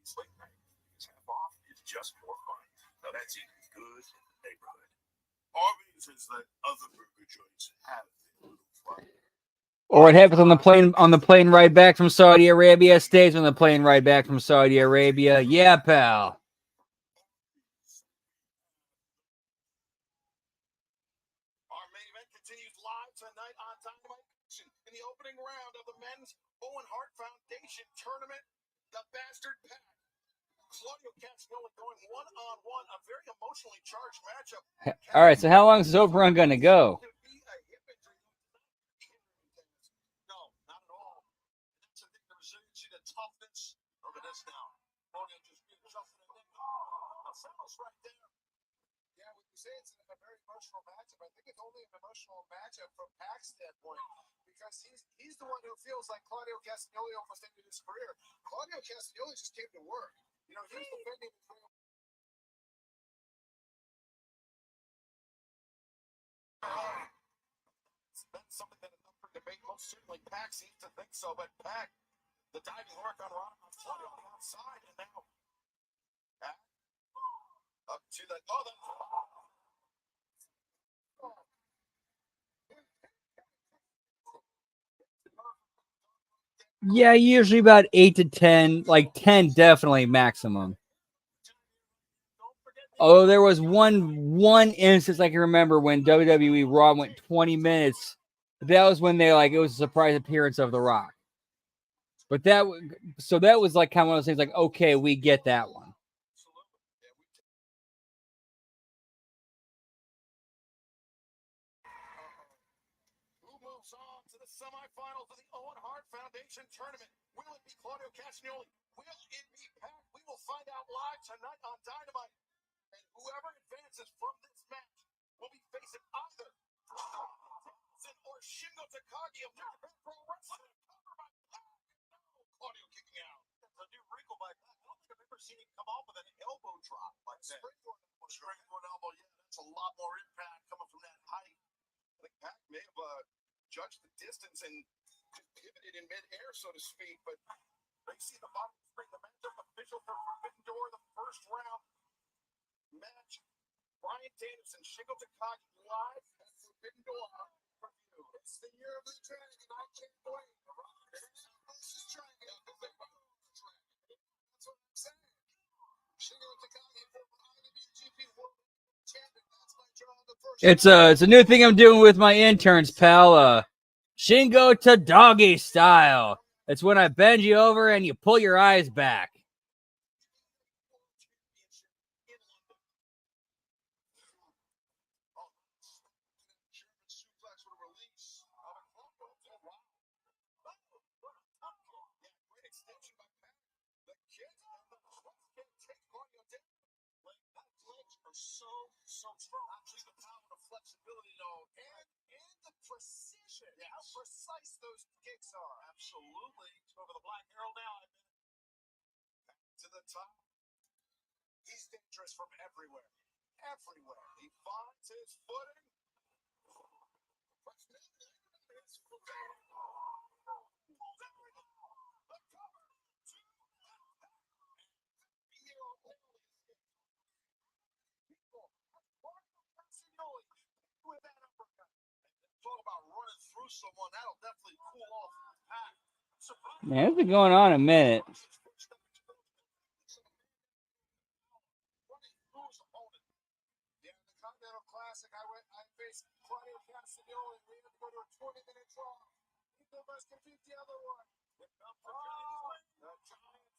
Speaker 2: Sleep night. Half off is just more fun. Now that's even good in the neighborhood. Arby's is that other burger joints have a little fun.
Speaker 1: Or what happens on the plane ride back from Saudi Arabia stays on the plane ride back from Saudi Arabia. Yeah, pal.
Speaker 2: Our main event continues live tonight on Dynamite in the opening round of the men's Owen Hart Foundation tournament. The Bastard Pack. Claudio Castagnoli going one-on-one, a very emotionally charged matchup.
Speaker 1: All right, so how long is this overrun going to go?
Speaker 2: No, not at all. That's, I think, the resiliency, the toughness. Look at this now. Claudio just being jumping in there. Sounds right there. Yeah, when you say it's a very emotional matchup, I think it's only an emotional matchup from Pac's standpoint, because he's the one who feels like Claudio Castagnoli almost ended his career. Claudio Castagnoli just came to work. You know, he's defending his real. That's something that is up for debate. Most certainly, Pac seems to think so, but Pac, the diving work on Claudio on the outside, and now Pac up to the
Speaker 1: Yeah, usually about 8 to 10, like 10 definitely maximum. Although there was one instance I can remember when WWE Raw went 20 minutes. That was when it was a surprise appearance of The Rock. But that was like kind of one of those things like, okay, we get that one.
Speaker 2: Who moves on to the semifinals of the Owen Hart Foundation tournament? Will it be Claudio Castagnoli? Will it be Pac? We will find out live tonight on Dynamite. And whoever advances from this match will be facing either Danielson or Shingo Takagi of New Japan Pro Wrestling. Cover by Pac. No, Claudio kicking out. That's a new wrinkle by Pac. I don't think I've ever seen him come off with an elbow drop like that. Springboard elbow, yeah, that's a lot more impact coming from that height. I think Pac may have judged the distance and pivoted in midair, so to speak, but they see the bottom screen. The matchup official for Forbidden Door, the first round match. Bryan Danielson, Shingo Takagi live at Forbidden Door review. It's the year of the dragon. I can't wait. This is dragon. That's what I'm saying. Shingo Takagi for IWGP World Champion. That's my draw on the first.
Speaker 1: It's a new thing I'm doing with my interns, pal. Shingo to doggy style. It's when I bend you over and you pull your eyes back.
Speaker 2: So strong. Actually, the power and flexibility, though, and the precision. Yeah, how precise those kicks are. Absolutely. Over the Black Arrow now. To the top. He's dangerous from everywhere. Everywhere. He finds his footing. through someone, that'll definitely cool off Pac.
Speaker 1: Man, it's been going on a minute.
Speaker 2: Yeah, the Continental Classic, I faced Claudio Castagnoli, and we had to go to a 20-minute draw. Neither of us can beat the other one. The giant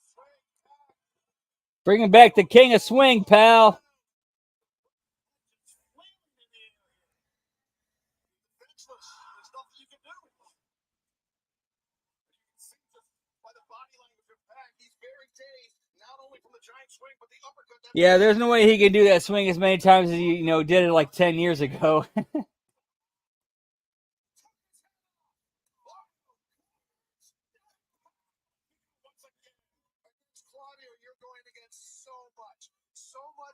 Speaker 2: swing.
Speaker 1: Bringing back the king of swing, pal.
Speaker 2: There's nothing you can do. You can see just by the body language of Pac, he's very dazed, not only from the giant swing, but the uppercut.
Speaker 1: Yeah, there's no way he can do that swing as many times as he, did it like 10 years ago.
Speaker 2: Claudio, you're going against so much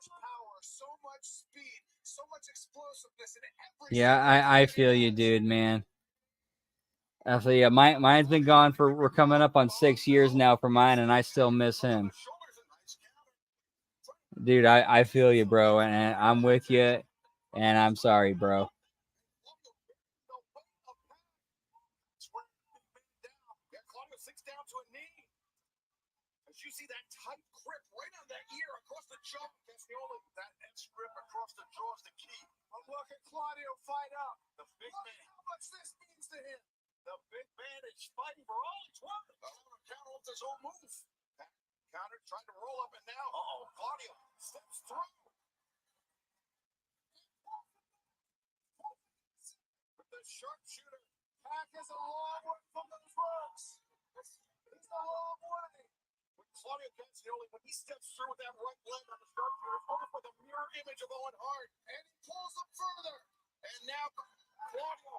Speaker 2: power, so much speed, so much explosiveness in every.
Speaker 1: Yeah, I feel you, dude, man. I feel you. Mine's been gone we're coming up on 6 years now for mine, and I still miss him. Dude, I feel you, bro, and I'm with you, and I'm sorry, bro.
Speaker 2: Claudio sinks down to a knee. As you see that tight grip right on that ear across the jaw. Castagnoli, that edge grip across the jaw is the key. I'm looking Claudio fight up. The big man. How much this means to him. The big man is fighting for all he's worth. Counter with his own move. Counter trying to roll up and now. Claudio steps through. With the sharpshooter. Pac is a long way from those ropes. It's a long way. Claudio Castagnoli, when he steps through with that right leg on the sharpshooter, it's almost like a mirror image of Owen Hart, and he pulls him further. And now Claudio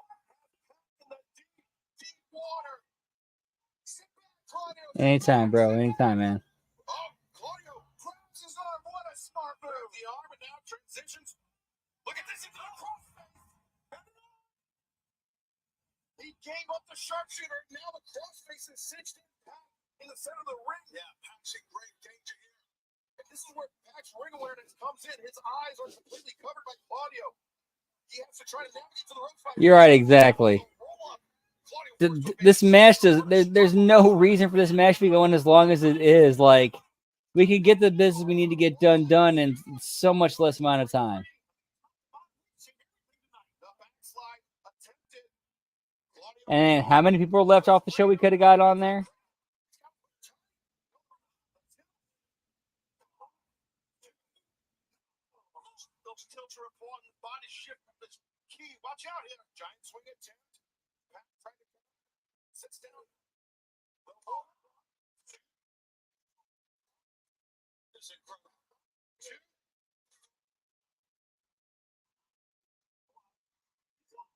Speaker 2: in the deep water. Sit back, Claudio.
Speaker 1: Anytime, bro. Anytime, man.
Speaker 2: Claudio grabs his arm. What a smart move. The arm and now transitions. Look at this. It's a crossface. He gave up the sharpshooter. Now the crossface is cinched in the center of the ring. Yeah, Pac's in great danger here. And this is where Pac's ring awareness comes in. His eyes are completely covered by Claudio. He has to try to navigate to the ropes.
Speaker 1: You're right, exactly. This match there's no reason for this match to be going as long as it is. Like, we can get the business we need to get done in so much less amount of time. And how many people are left off the show we could have got on there?
Speaker 2: Those tilts are important. Body shift is key. Watch out here. Giant swing attempt. Pac trying to sits down. This is incredible.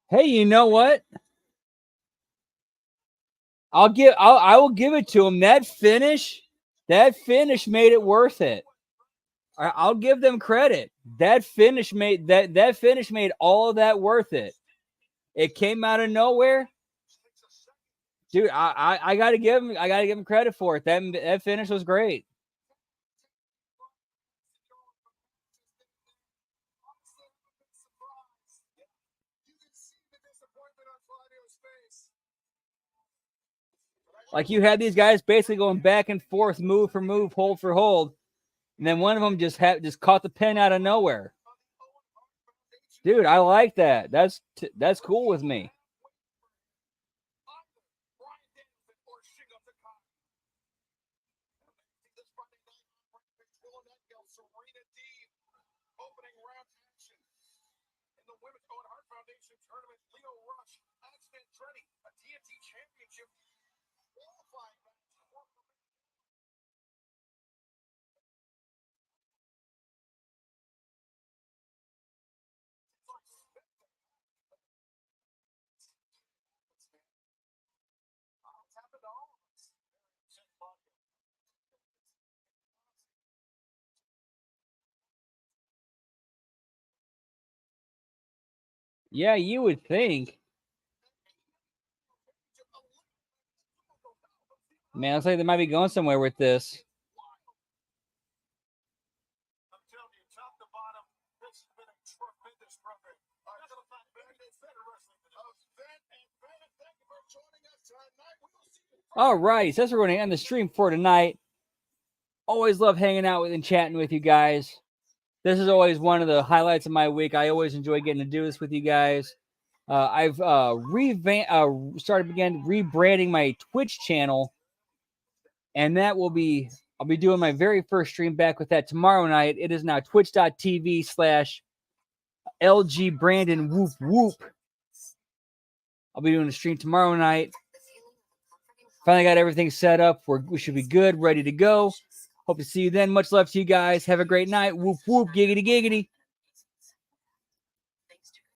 Speaker 1: Hey, you know what? I will give it to him. That finish made it worth it. I'll give them credit. That finish made all of that worth it. It came out of nowhere. Dude, I gotta give him credit for it. That finish was great. Like, you had these guys basically going back and forth, move for move, hold for hold, and then one of them just caught the pin out of nowhere. Dude, I like that. That's cool with me.
Speaker 2: Opening round action in the Women's Owen Hart Foundation tournament. Leo Rush, Alex Andretti, a TNT championship qualifying match.
Speaker 1: Yeah, you would think. Man, looks like they might be going somewhere with this.
Speaker 2: I'm telling you, top to bottom, this has been a tremendous program. Event and Vet
Speaker 1: All right, so that's where we're going to end the stream for tonight. Always love hanging out with and chatting with you guys. This is always one of the highlights of my week. I always enjoy getting to do this with you guys. I've started rebranding my Twitch channel, and that will be, I'll be doing my very first stream back with that tomorrow night. It is now twitch.tv/LG Brandon Whoop Whoop. I'll be doing a stream tomorrow night. Finally got everything set up. We should be good, ready to go. Hope to see you then. Much love to you guys. Have a great night. Whoop whoop, giggity giggity.